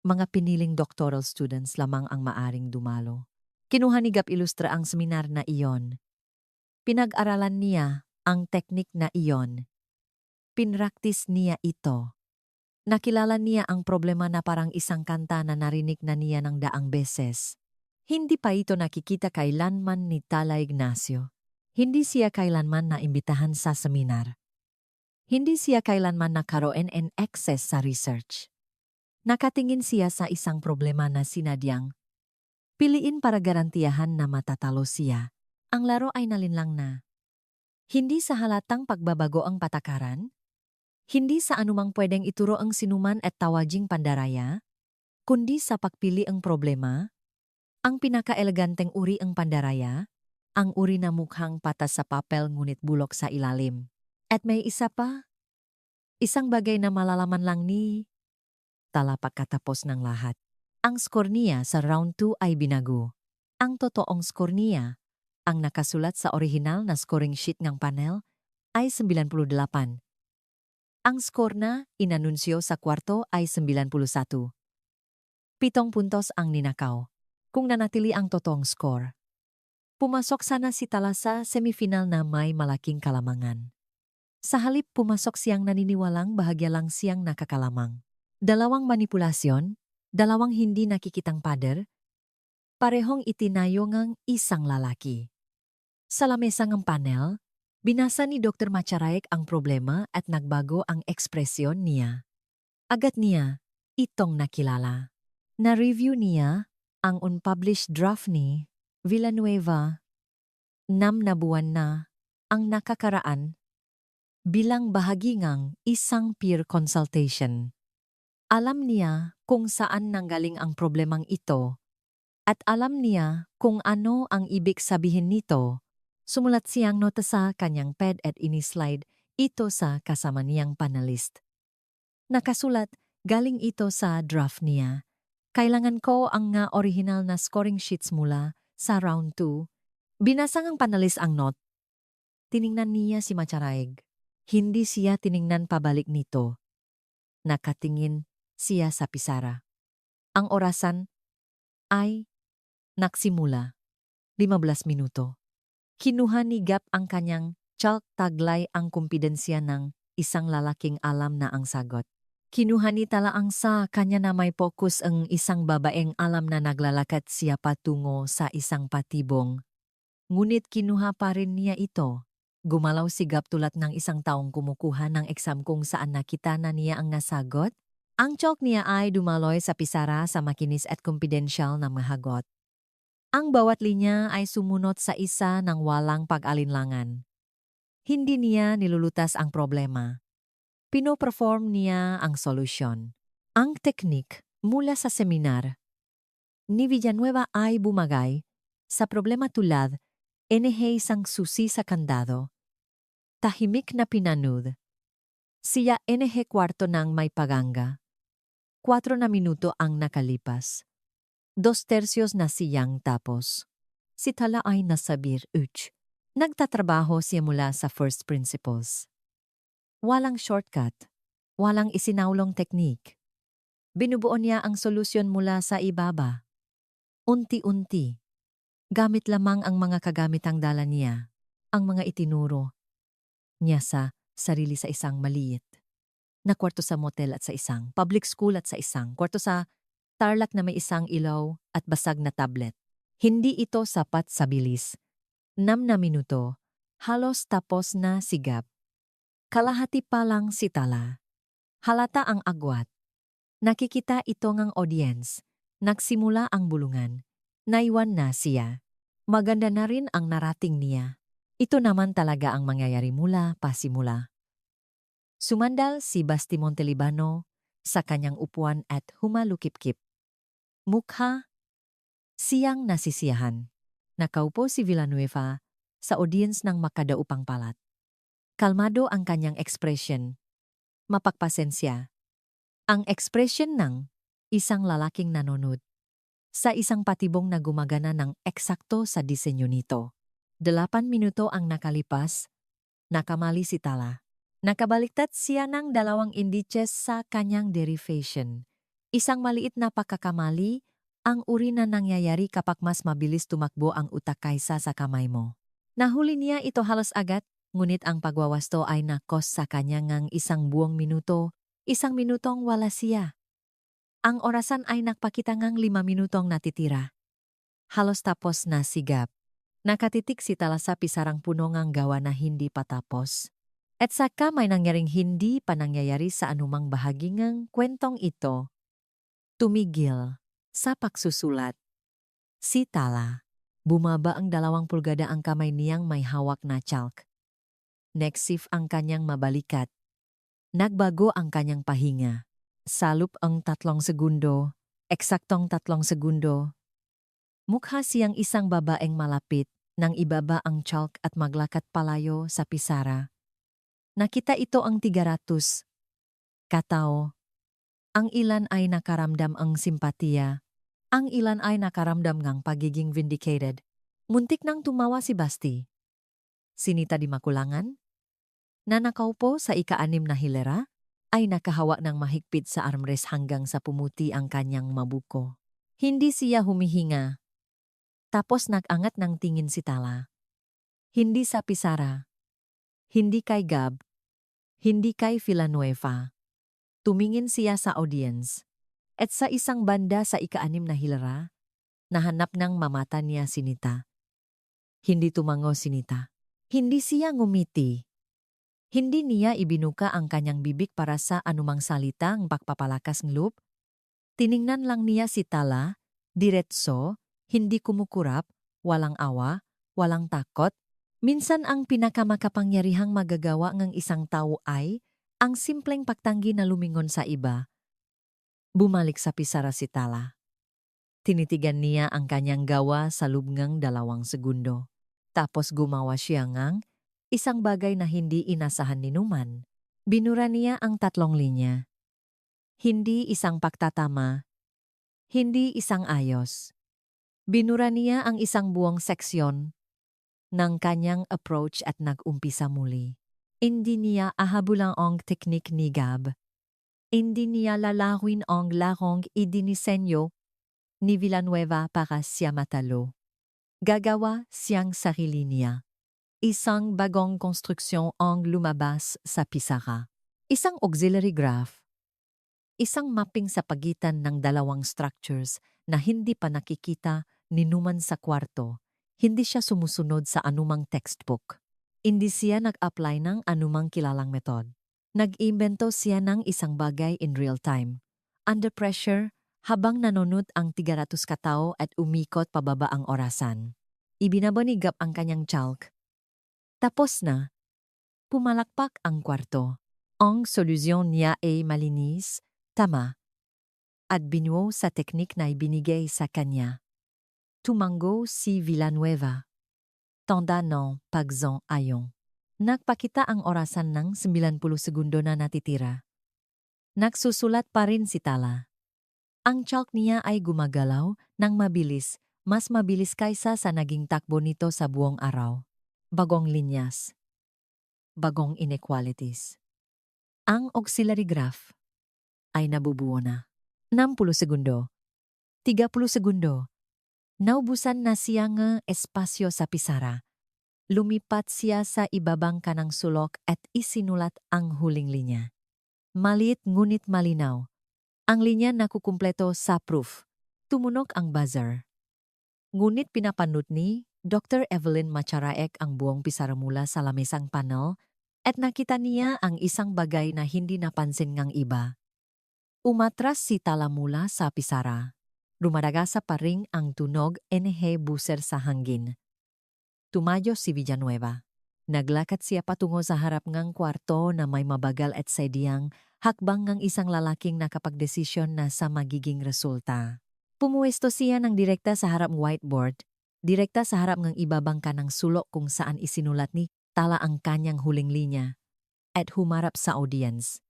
[SPEAKER 1] mga piniling doctoral students lamang ang maaring dumalo. Kinuha ni Gab Ilustra ang seminar na iyon. Pinag-aralan niya ang teknik na iyon. Pinraktis niya ito. Nakilala niya ang problema na parang isang kanta na narinig na niya ng daang beses. Hindi pa ito nakikita kailanman ni Tala Ignacio. Hindi siya kailanman naimbitahan sa seminar. Hindi siya kailanman nakaroon in excess sa research. Nakatingin siya sa isang problema na sinadyang piliin para garantiyahan na matatalo siya. Ang laro ay nalinlang na. Hindi sa halatang pagbabago ang patakaran. Hindi sa anumang pwedeng ituro ang sinuman at tawaging pandaraya. Kundi sa pagpili ang problema. Ang pinakaeleganteng uri ang pandaraya. Ang uri na mukhang patas sa papel ngunit bulok sa ilalim. At may isa pa. Isang bagay na malalaman lang ni Tala pagkatapos ng lahat. Ang score niya sa round 2 ay binago. Ang totoong score niya, ang nakasulat sa orihinal na scoring sheet ng panel, ay 98. Ang score na inanunsyo sa kwarto ay 91. 7 puntos ang ninakaw. Kung nanatili ang totoong score. Pumasok sana si Tala sa semifinal na may malaking kalamangan. Sa halip pumasok siyang naniniwalang bahagya lang siyang nakakalamang. Dalawang manipulasyon, dalawang hindi nakikitang pader, parehong itinayo ngang isang lalaki. Sa lamesa ng panel, binasa ni Dr. Macharaek ang problema at nagbago ang ekspresyon niya. Agad niya itong nakilala. Na-review niya ang unpublished draft ni Villanueva. 6 na buwan na ang nakakaraan bilang bahagi ng isang peer consultation. Alam niya kung saan nanggaling ang problemang ito at alam niya kung ano ang ibig sabihin nito. Sumulat siyang nota sa kanyang pad at inislide ito sa kasama niyang panelist. Nakasulat, galing ito sa draft niya. Kailangan ko ang nga original na scoring sheets mula sa round 2. Binasa ng panelist ang note. Tiningnan niya si Macharaeg. Hindi siya tiningnan pabalik nito. Nakatingin siya sa pisara. Ang orasan ay nagsimula. 15 minuto. Kinuha ni Gap ang kanyang chalk taglay ang kumpidensya ng isang lalaking alam na ang sagot. Kinuha ni Tala ang sa kanya na may focus ang isang babaeng alam na naglalakad siya patungo sa isang patibong. Ngunit kinuha pa rin niya ito. Gumalaw si Gap tulad ng isang taong kumukuha ng exam kung saan nakita na niya ang nasagot. Ang chalk niya ay dumaloy sa pisara sa makinis at kumpidensyal na mahagot. Ang bawat linya ay sumunod sa isa ng walang pag-alinlangan. Hindi niya nilulutas ang problema. Pinoperform niya ang solusyon. Ang teknik mula sa seminar ni Villanueva ay bumagay sa problema tulad isang susi sa kandado. Tahimik na pinanud. Siya kwarto ng may paganga. 4 na minuto ang nakalipas. 2/3 na siyang tapos. Si Tala ay nasabir uch. Nagtatrabaho siya mula sa first principles. Walang shortcut. Walang isinaulong teknik. Binubuo niya ang solusyon mula sa ibaba. Unti-unti. Gamit lamang ang mga kagamitang dala niya. Ang mga itinuro niya sa sarili sa isang maliit na kwarto sa motel at sa isang public school at sa isang kwarto sa Tarlac na may isang ilaw at basag na tablet. Hindi ito sapat sa bilis. 6 na minuto, halos tapos na si Gap. Kalahati pa lang si Tala. Halata ang agwat. Nakikita ito ng audience. Nagsimula ang bulungan. Naiwan na siya. Maganda na rin ang narating niya. Ito naman talaga ang mangyayari mula pasimula. Sumandal si Basti Montelibano sa kanyang upuan at humalukip-kip. Mukha siyang nasisiyahan. Nakaupo si Villanueva sa audience ng makadaupang palat. Kalmado ang kanyang ekspresyon. Mapagpasensya. Ang ekspresyon ng isang lalaking nanonood sa isang patibong na gumagana ng eksakto sa disenyo nito. 8 minuto ang nakalipas, nakamali si Tala. Nakabaliktad siya ng 2 indices sa kanyang derivation. Isang maliit na pagkakamali, ang uri na nangyayari kapag mas mabilis tumakbo ang utak kaysa sa kamay mo. Nahuli niya ito halos agad, ngunit ang pagwawasto ay nakos sa kanya ng 1 buong minuto, 1 minutong wala siya. Ang orasan ay nakpakita ng 5 minutong natitira. Halos tapos na si Gap. Nakatitik si Tala sa pisarang puno ng gawa na hindi patapos. At saka may nangyaring hindi pa nangyayari sa anumang bahagi ng kwentong ito. Tumigil sa pagsusulat. Si Tala. Bumaba ang 2 pulgada ang kamay niyang may hawak na chalk. Neksif ang kanyang mabalikat. Nagbago ang kanyang pahinga. Salup ang 3 segundo. Eksaktong 3 segundo. Mukha siyang isang babaeng malapit nang ibaba ang chalk at maglakad palayo sa pisara. Nakita ito ang 300 katao. Ang ilan ay nakaramdam ang simpatiya. Ang ilan ay nakaramdam ng pagiging vindicated. Muntik nang tumawa si Basti. Sinita di makulangan? Na nakaupo sa ika-6 na hilera? ay nakahawak ng mahigpit sa armrest hanggang sa pumuti ang kanyang mabuko. Hindi siya humihinga. Tapos nag-angat ng tingin si Tala. Hindi sa Pisara. Hindi kay Gab. Hindi kay Villanueva. Tumingin siya sa audience. At sa isang banda sa ika-6 na hilera, nahanap ng mamata niya si Nita. Hindi tumango si Nita. Hindi siya ngumiti. Hindi niya ibinuka ang kanyang bibig para sa anumang salitang pagpapalakas ng loop. Tiningnan lang niya si Tala, diretso, hindi kumukurap, walang awa, walang takot. Minsan ang pinakamakapangyarihang magagawa ng isang tao ay ang simpleng pagtanggi na lumingon sa iba. Bumalik sa pisara si Tala. Tinitigan niya ang kanyang gawa sa loob ng 2 segundo. Tapos gumawa siya ng isang bagay na hindi inasahan ni Numan. Binura niya ang 3 linya. Hindi isang pagtatama. Hindi isang ayos. Binura niya ang isang buong seksyon ng kanyang approach at nag-umpisa muli. Hindi niya ahabulang ang teknik ni Gab. Hindi niya lalawin ang larong idinisenyo ni Villanueva para siya matalo. Gagawa siyang sarili niya. Isang bagong konstruksyon ang lumabas sa pisara. Isang auxiliary graph. Isang mapping sa pagitan ng 2 structures na hindi pa nakikita ni Numan sa kwarto. Hindi siya sumusunod sa anumang textbook. Hindi siya nag-apply ng anumang kilalang method. Nag-imbento siya ng isang bagay in real time. Under pressure, habang nanunod ang 300 katao at umikot pababa ang orasan. Ibinabanigap ang kanyang chalk. Tapos na. Pumalakpak ang kwarto. Ang solusyon niya ay malinis, tama, at binuo sa teknik na ibinigay sa kanya. Tumango si Villanueva. Tanda ng pagson-ayon. Nagpakita ang orasan ng 90 segundo na natitira. Nagsusulat pa rin si Tala. Ang chalk niya ay gumagalaw ng mabilis, mas mabilis kaysa sa naging takbo nito sa buong araw. Bagong linyas. Bagong inequalities. Ang auxiliary graph ay nabubuo na. 60 segundo. 30 segundo. Naubusan na siya ng espasyo sa pisara. Lumipat siya sa ibabang kanang sulok at isinulat ang huling linya. Maliit ngunit malinaw. Ang linya nakukumpleto sa proof. Tumunog ang buzzer. Ngunit pinapanood ni Dr. Evelyn Macharaek ang buong pisara mula sa lamesang panel at nakita niya ang isang bagay na hindi napansin ng iba. Umatras si Tala mula sa pisara. Rumaragasa pa rin ang tunog NH buser sa hangin. Tumayo si Villanueva. Naglakad siya patungo sa harap ng kwarto na may mabagal at sadyang hakbang ng isang lalaking nakapagdesisyon na sa magiging resulta. Pumuwesto siya ng direkta sa harap ng whiteboard, direkta sa harap ng ibabang kanang sulok kung saan isinulat ni Tala ang kanyang huling linya, at humarap sa audience.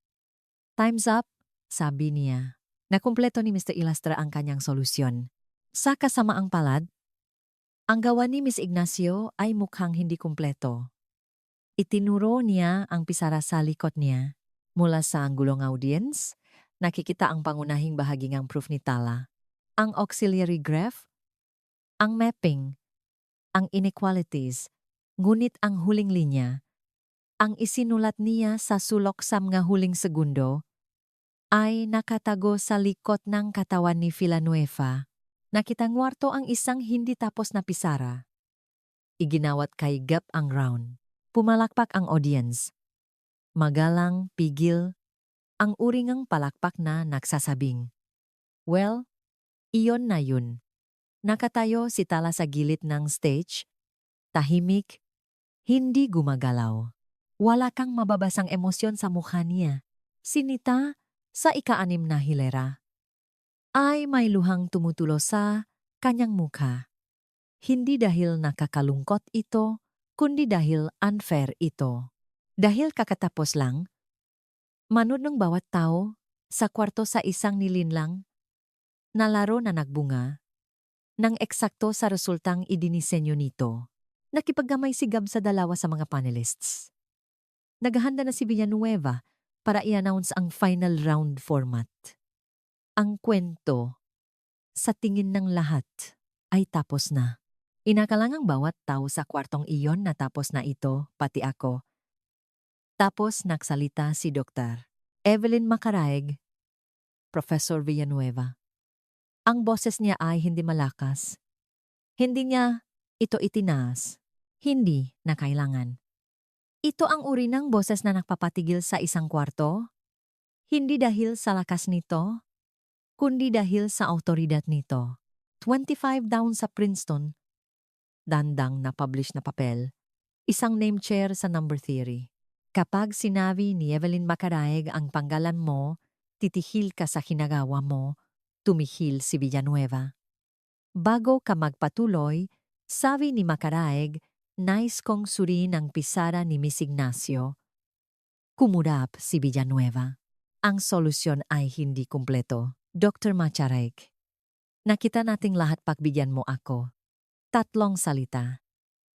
[SPEAKER 1] Time's up, sabi niya. Nakumpleto ni Mr. Ilastra ang kanyang solusyon. Sa kasamaang palad, ang gawa ni Miss Ignacio ay mukhang hindi kumpleto. Itinuro niya ang pisara sa likod niya. Mula sa anggulong audience, nakikita ang pangunahing bahagi ng proof ni Tala. Ang auxiliary graph, ang mapping, ang inequalities, ngunit ang huling linya, ang isinulat niya sa sulok sa mga huling segundo, ay nakatago sa likod ng katawan ni Villanueva. Nakitangwarto ang isang hindi tapos na pisara. Iginawat kay Gap ang round. Pumalakpak ang audience. Magalang, pigil, ang uringang palakpak na nagsasabing. Well, iyon na yun. Nakatayo si Tala sa gilid ng stage. Tahimik, hindi gumagalaw. Wala kang mababasang emosyon sa mukha niya. Si Nita, sa ika-6 na hilera, ay may luhang tumutulo sa kanyang mukha. Hindi dahil nakakalungkot ito, kundi dahil unfair ito. Dahil kakatapos lang, manood ng bawat tao sa kwarto sa isang nilinlang na laro na nagbunga ng eksakto sa resultang idinisenyo nito. Nakipaggamay si Gab sa 2 sa mga panelists. Naghahanda na si Villanueva para i-announce ang final round format. Ang kwento, sa tingin ng lahat, ay tapos na. Inakalangang bawat tao sa kwartong iyon na tapos na ito, pati ako. Tapos nagsalita si Dr. Evelyn Macaraeg, Professor Villanueva. Ang boses niya ay hindi malakas. Hindi niya ito itinaas. Hindi na kailangan. Ito ang uri ng boses na nagpapatigil sa isang kwarto. Hindi dahil sa lakas nito, kundi dahil sa autoridad nito. 25 down sa Princeton. Dandang na publish na papel. Isang name chair sa number theory. Kapag sinabi ni Evelyn Macaraeg ang panggalan mo, titihil ka sa ginagawa mo, tumihil si Villanueva. Bago ka magpatuloy, sabi ni Macaraeg, nais kong suriin ang pisara ni Miss Ignacio. Kumurap si Villanueva. Ang solusyon ay hindi kumpleto. Dr. Macaraeg. Nakita nating lahat pagbigyan mo ako. 3 salita.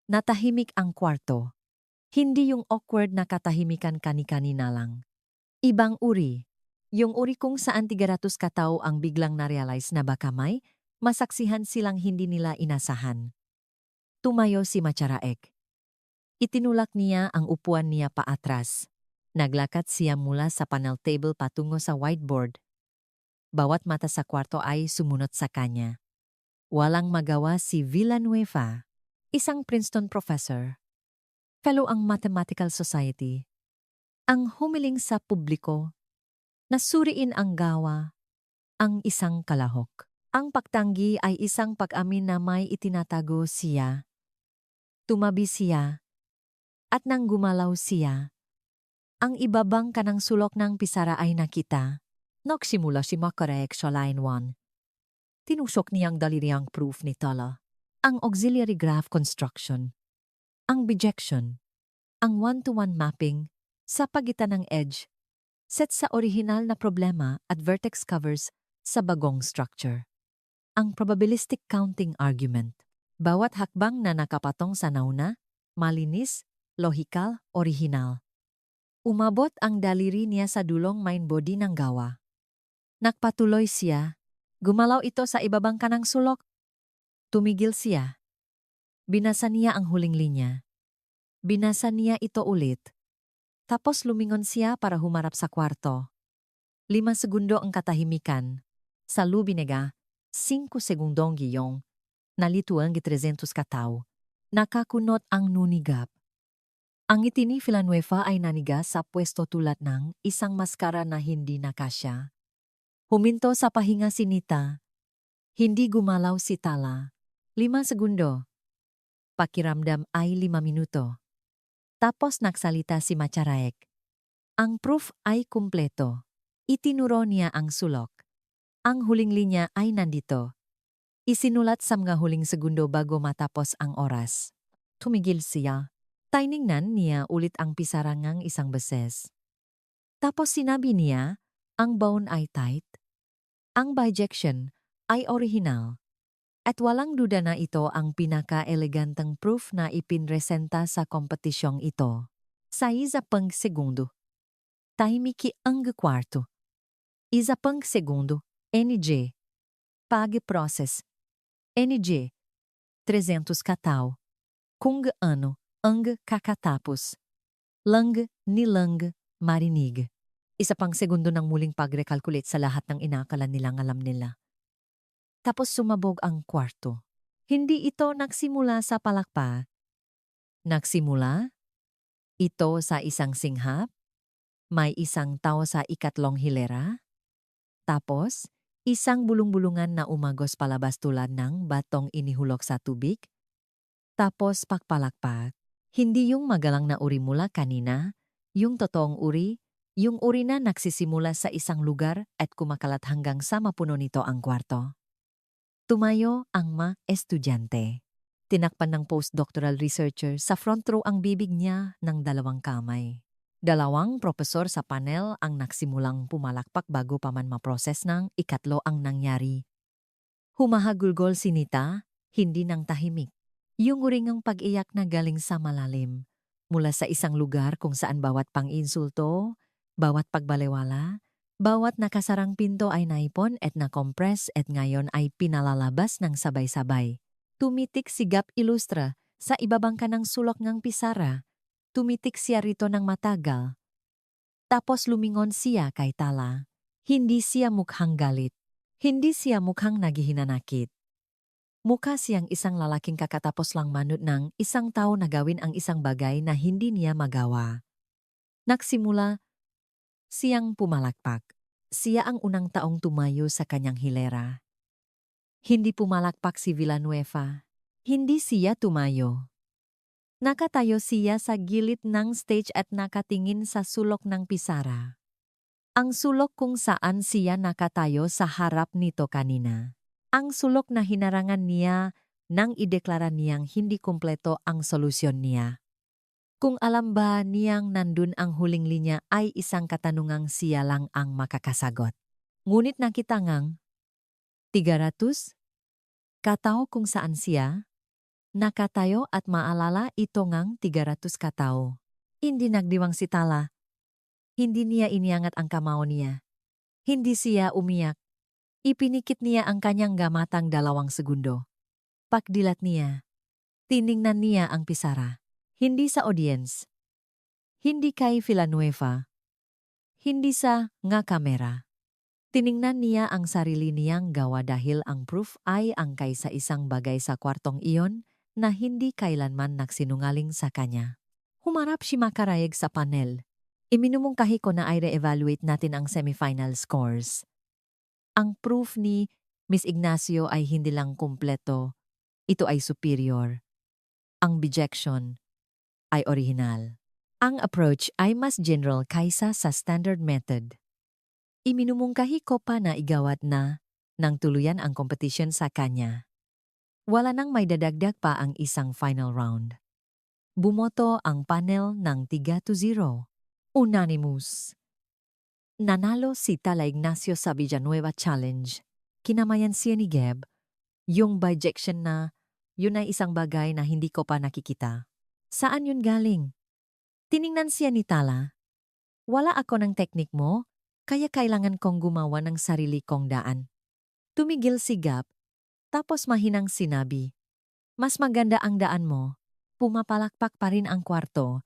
[SPEAKER 1] Natahimik ang kwarto. Hindi yung awkward na katahimikan kani-kanina lang. Ibang uri. Yung uri kung saan 300 katao ang biglang na-realize na baka may masaksihan silang hindi nila inasahan. Tumayo si Macaraeg. Itinulak niya ang upuan niya paatras. Naglakad siya mula sa panel table patungo sa whiteboard. Bawat mata sa kwarto ay sumunod sa kanya. Walang magawa si Villanueva, isang Princeton professor, fellow ang Mathematical Society, ang humiling sa publiko na suriin ang gawa, ang isang kalahok. Ang pagtanggi ay isang pag-amin na may itinatago siya. Tumabi siya, at nang gumalaw siya, ang ibabang kanang sulok ng pisara ay nakita. Nagsimula si Macaraeg sa line 1. Tinusok niyang daliriang proof ni Tala, ang auxiliary graph construction, ang bijection, ang one-to-one mapping sa pagitan ng edge, set sa orihinal na problema at vertex covers sa bagong structure. Ang probabilistic counting argument. Bawat hakbang na nakapatong sa nauna, malinis, lohikal, orihinal. Umabot ang daliri niya sa dulong main body ng gawa. Nagpatuloy siya. Gumalaw ito sa ibabang kanang sulok. Tumigil siya. Binasa niya ang huling linya. Binasa niya ito ulit. Tapos lumingon siya para humarap sa kwarto. 5 segundo ang katahimikan. Sa lubinega, 5 segundong giyong. Nalituang 300 katao. Nakakunot ang nunigap. Ang ngiti ni Villanueva ay naniga sa pwesto tulad ng isang maskara na hindi nakasya. Huminto sa pahinga si Nita. Hindi gumalaw si Tala. 5 segundo. Pakiramdam ay 5 minuto. Tapos nagsalita si Macaraeg. Ang proof ay kumpleto. Itinuro niya ang sulok. Ang huling linya ay nandito. Isinulat sa mga huling segundo bago matapos ang oras. Tumigil siya. Tiningnan niya ulit ang pisarangang isang beses. Tapos sinabi niya, ang bone ay tight. Ang bijection ay orihinal. At walang duda na ito ang pinaka-eleganteng proof na ipinresenta sa kompetisyong ito. Sa 1 segundo. Tahimiki ang kwarto. 1 segundo. NG. Pag-process. NG. 300 katao. Kung ano ang kakatapos. Lang nilang marinig. 1 segundo ng muling pag-recalculate sa lahat ng inakalan nilang alam nila. Tapos sumabog ang kwarto. Hindi ito nagsimula sa palakpak. Nagsimula ito sa isang singhap. May isang tao sa ikatlong hilera. Tapos, isang bulong-bulungan na umagos palabas tulad ng batong inihulog sa tubig. Tapos pagpalakpak. Hindi yung magalang na uri mula kanina, yung totoong uri, yung uri na nagsisimula sa isang lugar at kumakalat hanggang sa mapuno nito ang kwarto. Tumayo ang mga estudyante. Tinakpan ng postdoctoral researcher sa front row ang bibig niya ng 2 kamay. 2 propesor sa panel ang nagsimulang pumalakpak bago pa man maproses ng ikatlo ang nangyari. Humahagulgol si Nita, hindi nang tahimik. Yung uringang pag-iyak na galing sa malalim. Mula sa isang lugar kung saan bawat pang-insulto, Bawat pagbalewala, bawat nakasarang pinto ay naipon at na-compress at ngayon ay pinalalabas ng sabay-sabay. Tumitik si Gap Ilustra sa ibabangka ng sulok ng pisara. Tumitik siya rito ng matagal. Tapos lumingon siya kay Tala. Hindi siya mukhang galit. Hindi siya mukhang naghihinanakit. Mukha siyang isang lalaking kakatapos lang manut ng isang tao na gawin ang isang bagay na hindi niya magawa. Nagsimula siyang pumalakpak. Siya ang unang taong tumayo sa kanyang hilera. Hindi pumalakpak si Villanueva. Hindi siya tumayo. Nakatayo siya sa gilid ng stage at nakatingin sa sulok ng pisara. Ang sulok kung saan siya nakatayo sa harap nito kanina. Ang sulok na hinarangan niya nang ideklara niyang hindi kumpleto ang solusyon niya. Kung alam ba niyang nandun ang huling linya ay isang katanungang siya lang ang makakasagot. Ngunit nakita ngang 300 katao kung saan siya nakatayo at maalala ito ngang 300 katao. Hindi nagdiwang si Tala. Hindi niya iniangat ang kamao niya. Hindi siya umiyak. Ipinikit niya ang kanyang gamatang 2 segundo. Pagdilat niya. Tiningnan niya ang pisara. Hindi sa audience. Hindi kay Villanueva. Hindi sa nga kamera. Tiningnan niya ang sarili niyang gawa dahil ang proof ay angkay sa isang bagay sa kwartong iyon na hindi kailanman nagsinungaling sa kanya. Humarap si Makarayeg sa panel. Iminumungkahi ko na ay re-evaluate natin ang semifinal scores. Ang proof ni Miss Ignacio ay hindi lang kumpleto, ito ay superior. Ang bijection ay original. Ang approach ay mas general kaysa sa standard method. Iminumungkahi ko pa na igawad na nang tuluyan ang competition sa kanya. Wala nang may dadagdag pa ang isang final round. Bumoto ang panel ng 3-0. Unanimous. Nanalo si Tala Ignacio sa Villanueva Challenge. Kinamayan siya ni Gab. Yung bijection na, yun ay isang bagay na hindi ko pa nakikita. Saan yun galing? Tiningnan siya ni Tala. Wala ako ng teknik mo, kaya kailangan kong gumawa ng sarili kong daan. Tumigil si Gab, tapos mahinang sinabi. Mas maganda ang daan mo. Pumapalakpak pa rin ang kwarto.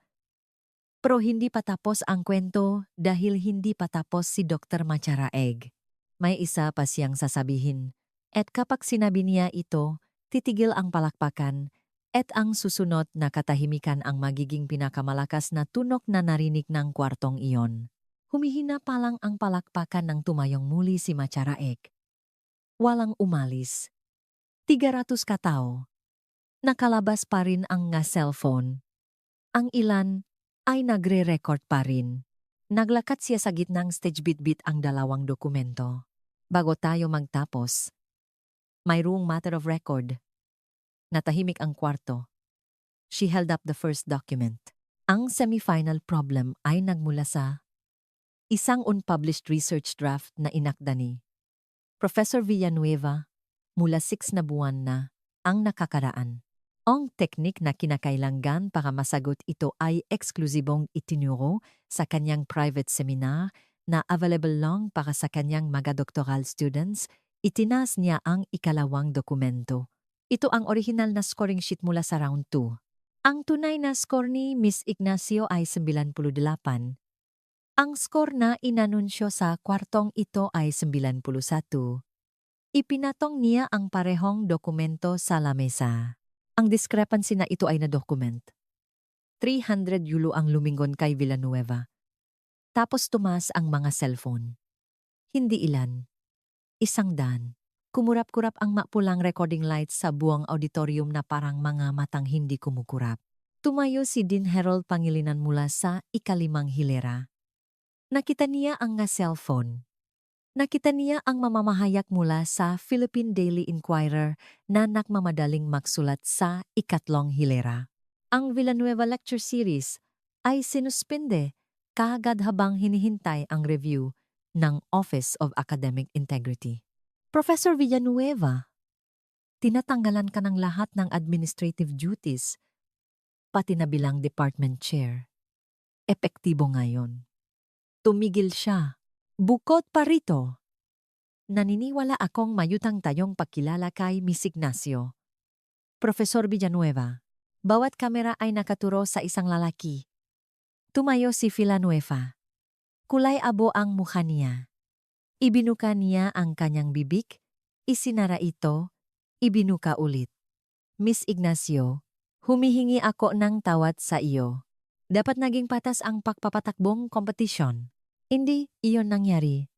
[SPEAKER 1] Pero hindi pa tapos ang kwento dahil hindi pa tapos si Dr. Macharaeg. May isa pa siyang sasabihin. At kapag sinabi niya ito, titigil ang palakpakan at ang susunod na katahimikan ang magiging pinakamalakas na tunok na narinig ng kwartong iyon. Humihina pa lang ang palakpakan nang tumayong muli si Macharaeg. Walang umalis. 300 katao. Nakalabas pa rin ang nga cellphone. Ang ilan ay nagre-record pa rin. Naglakat siya sa gitnang stage bit-bit ang 2 dokumento. Bago tayo magtapos, mayroong matter of record. Natahimik ang kwarto. She held up the first document. Ang semifinal problem ay nagmula sa isang unpublished research draft na inakda ni Professor Villanueva mula 6 na buwan na ang nakakaraan. Ang teknik na kinakailangan para masagot ito ay eksklusibong itinuro sa kanyang private seminar na available lang para sa kanyang mga doctoral students. Itinas niya ang 2 dokumento. Ito ang original na scoring sheet mula sa round 2. Ang tunay na score ni Miss Ignacio ay 98. Ang score na inanunsyo sa kwartong ito ay 91. Ipinatong niya ang parehong dokumento sa lamesa. Ang discrepancy na ito ay na-document. 300 yulo ang lumingon kay Villanueva. Tapos tumas ang mga cellphone. Hindi ilan. 100. Kumurap-kurap ang mapulang recording lights sa buong auditorium na parang mga matang hindi kumukurap. Tumayo si Dean Harold Pangilinan mula sa 5 hilera. Nakita niya ang nga cellphone. Nakita niya ang mamamahayag mula sa Philippine Daily Inquirer na nakmamadaling magsulat sa 3 hilera. Ang Villanueva Lecture Series ay sinuspinde kaagad habang hinihintay ang review ng Office of Academic Integrity. Professor Villanueva, tinatanggalan ka ng lahat ng administrative duties, pati na bilang department chair. Epektibo ngayon. Tumigil siya. Bukod pa rito, naniniwala akong mayutang tayong pagkilala kay Miss Ignacio. Profesor Villanueva. Bawat kamera ay nakaturo sa isang lalaki. Tumayo si Villanueva. Kulay abo ang mukha niya. Ibinuka niya ang kanyang bibig, isinara ito, ibinuka ulit. Miss Ignacio, humihingi ako ng tawad sa iyo. Dapat naging patas ang pagpapatakbong kompetisyon. Hindi iyon nangyari.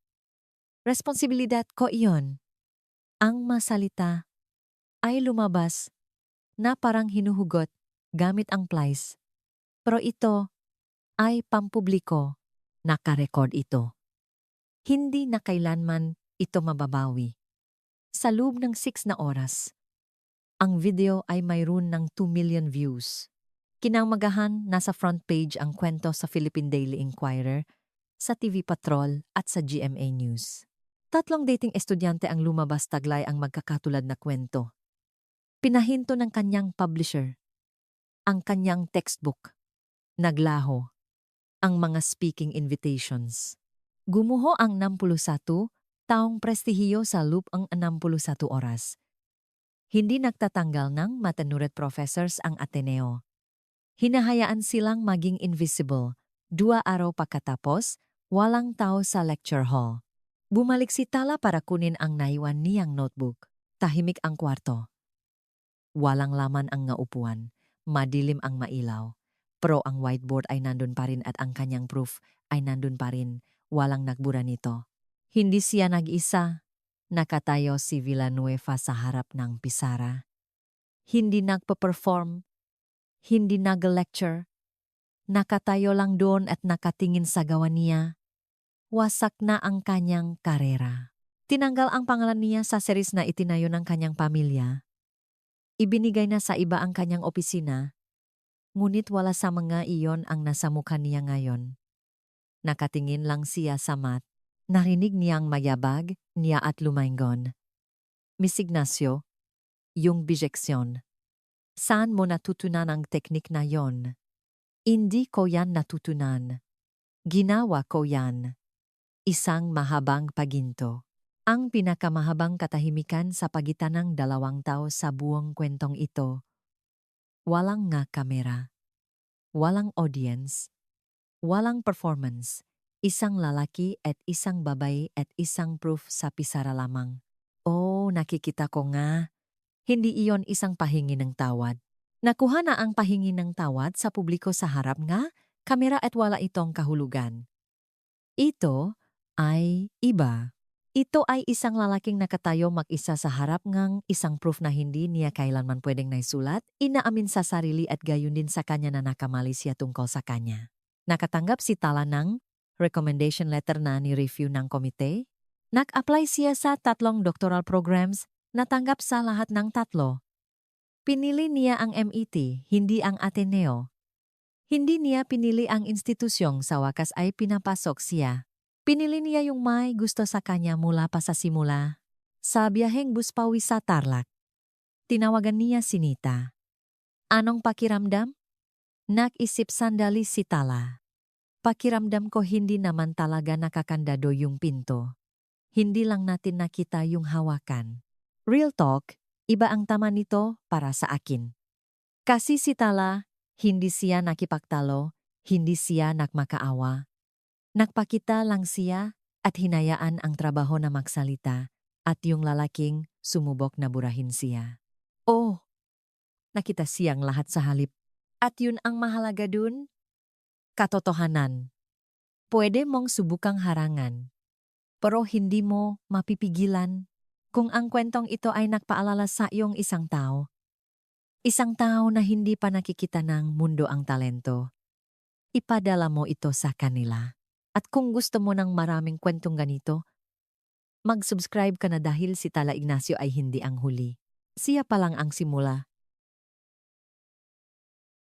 [SPEAKER 1] Responsibilidad ko iyon. Ang masalita ay lumabas na parang hinuhugot gamit ang plies. Pero ito ay pampubliko. Nakarecord ito. Hindi na kailanman ito mababawi. Sa loob ng 6 na oras, ang video ay mayroon ng 2 million views. Kinamagahan, nasa front page ang kwento sa Philippine Daily Inquirer, sa TV Patrol at sa GMA News. 3 dating estudyante ang lumabas taglay ang magkakatulad na kwento. Pinahinto ng kanyang publisher ang kanyang textbook. Naglaho ang mga speaking invitations. Gumuho ang 61 taong prestihiyo sa loob ang 61 oras. Hindi nagtatanggal ng matanuret professors ang Ateneo. Hinahayaan silang maging invisible. 2 araw pagkatapos, walang tao sa lecture hall. Bumalik si Tala para kunin ang naiwan niyang notebook. Tahimik ang kwarto. Walang laman ang upuan. Madilim ang mailaw. Pero ang whiteboard ay nandun pa rin at ang kanyang proof ay nandun pa rin. Walang nagbura nito. Hindi siya nag-isa. Nakatayo si Villanueva sa harap ng pisara. Hindi nagpa-perform. Hindi nag-lecture. Nakatayo lang doon at nakatingin sa gawa niya. Wasak na ang kanyang karera. Tinanggal ang pangalan niya sa series na itinayo ng kanyang pamilya. Ibinigay na sa iba ang kanyang opisina. Ngunit wala sa mga iyon ang nasa mukha niya ngayon. Nakatingin lang siya sa mat. Narinig niyang mayabag niya at lumayngon. Miss Ignacio, yung bijeksyon. Saan mo natutunan ang teknik na yon? Hindi ko yan natutunan. Ginawa ko yan. Isang mahabang paginto. Ang pinakamahabang katahimikan sa pagitan ng 2 tao sa buong kwentong ito. Walang nga kamera. Walang audience. Walang performance. Isang lalaki at isang babae at isang proof sa pisara lamang. Oh, nakikita ko nga. Hindi iyon isang pahingi ng tawad. Nakuha na ang pahingi ng tawad sa publiko sa harap nga, kamera at wala itong kahulugan. Ito ay iba. Ito ay isang lalaking nakatayo mag-isa sa harap ngang isang proof na hindi niya kailanman pwedeng naisulat, inaamin sa sarili at gayon din sa kanya na nakamali siya tungkol sa kanya. Nakatanggap si Tala ng recommendation letter na ni-review ng komite. Nag-apply siya sa 3 doctoral programs, natanggap sa lahat ng 3. Pinili niya ang MET, hindi ang Ateneo. Hindi niya pinili ang institusyong sa wakas ay pinapasok siya. Pinili niya yung may gusto sa kanya mula pa sa simula. Sa biyaheng buspawi sa Tarlac. Tinawagan niya si Nita. Anong pakiramdam? Nag-isip sandali si Tala. Pakiramdam ko hindi naman talaga nakakandado yung pinto. Hindi lang natin nakita yung hawakan. Real talk, iba ang tama nito para sa akin. Kasi si Tala, hindi siya nakipagtalo, hindi siya nagmakaawa. Nagpakita lang siya at hinayaan ang trabaho na magsalita at yung lalaking sumubok na burahin siya. Oh, nakita siyang lahat sa halip. At yun ang mahalaga dun? Katotohanan. Pwede mong subukang harangan, pero hindi mo mapipigilan kung ang kwentong ito ay nagpaalala sa iyong isang tao. Isang tao na hindi pa nakikita ng mundo ang talento. Ipadala mo ito sa kanila. At kung gusto mo ng maraming kwentong ganito, mag-subscribe ka na dahil si Tala Ignacio ay hindi ang huli. Siya pa lang ang simula.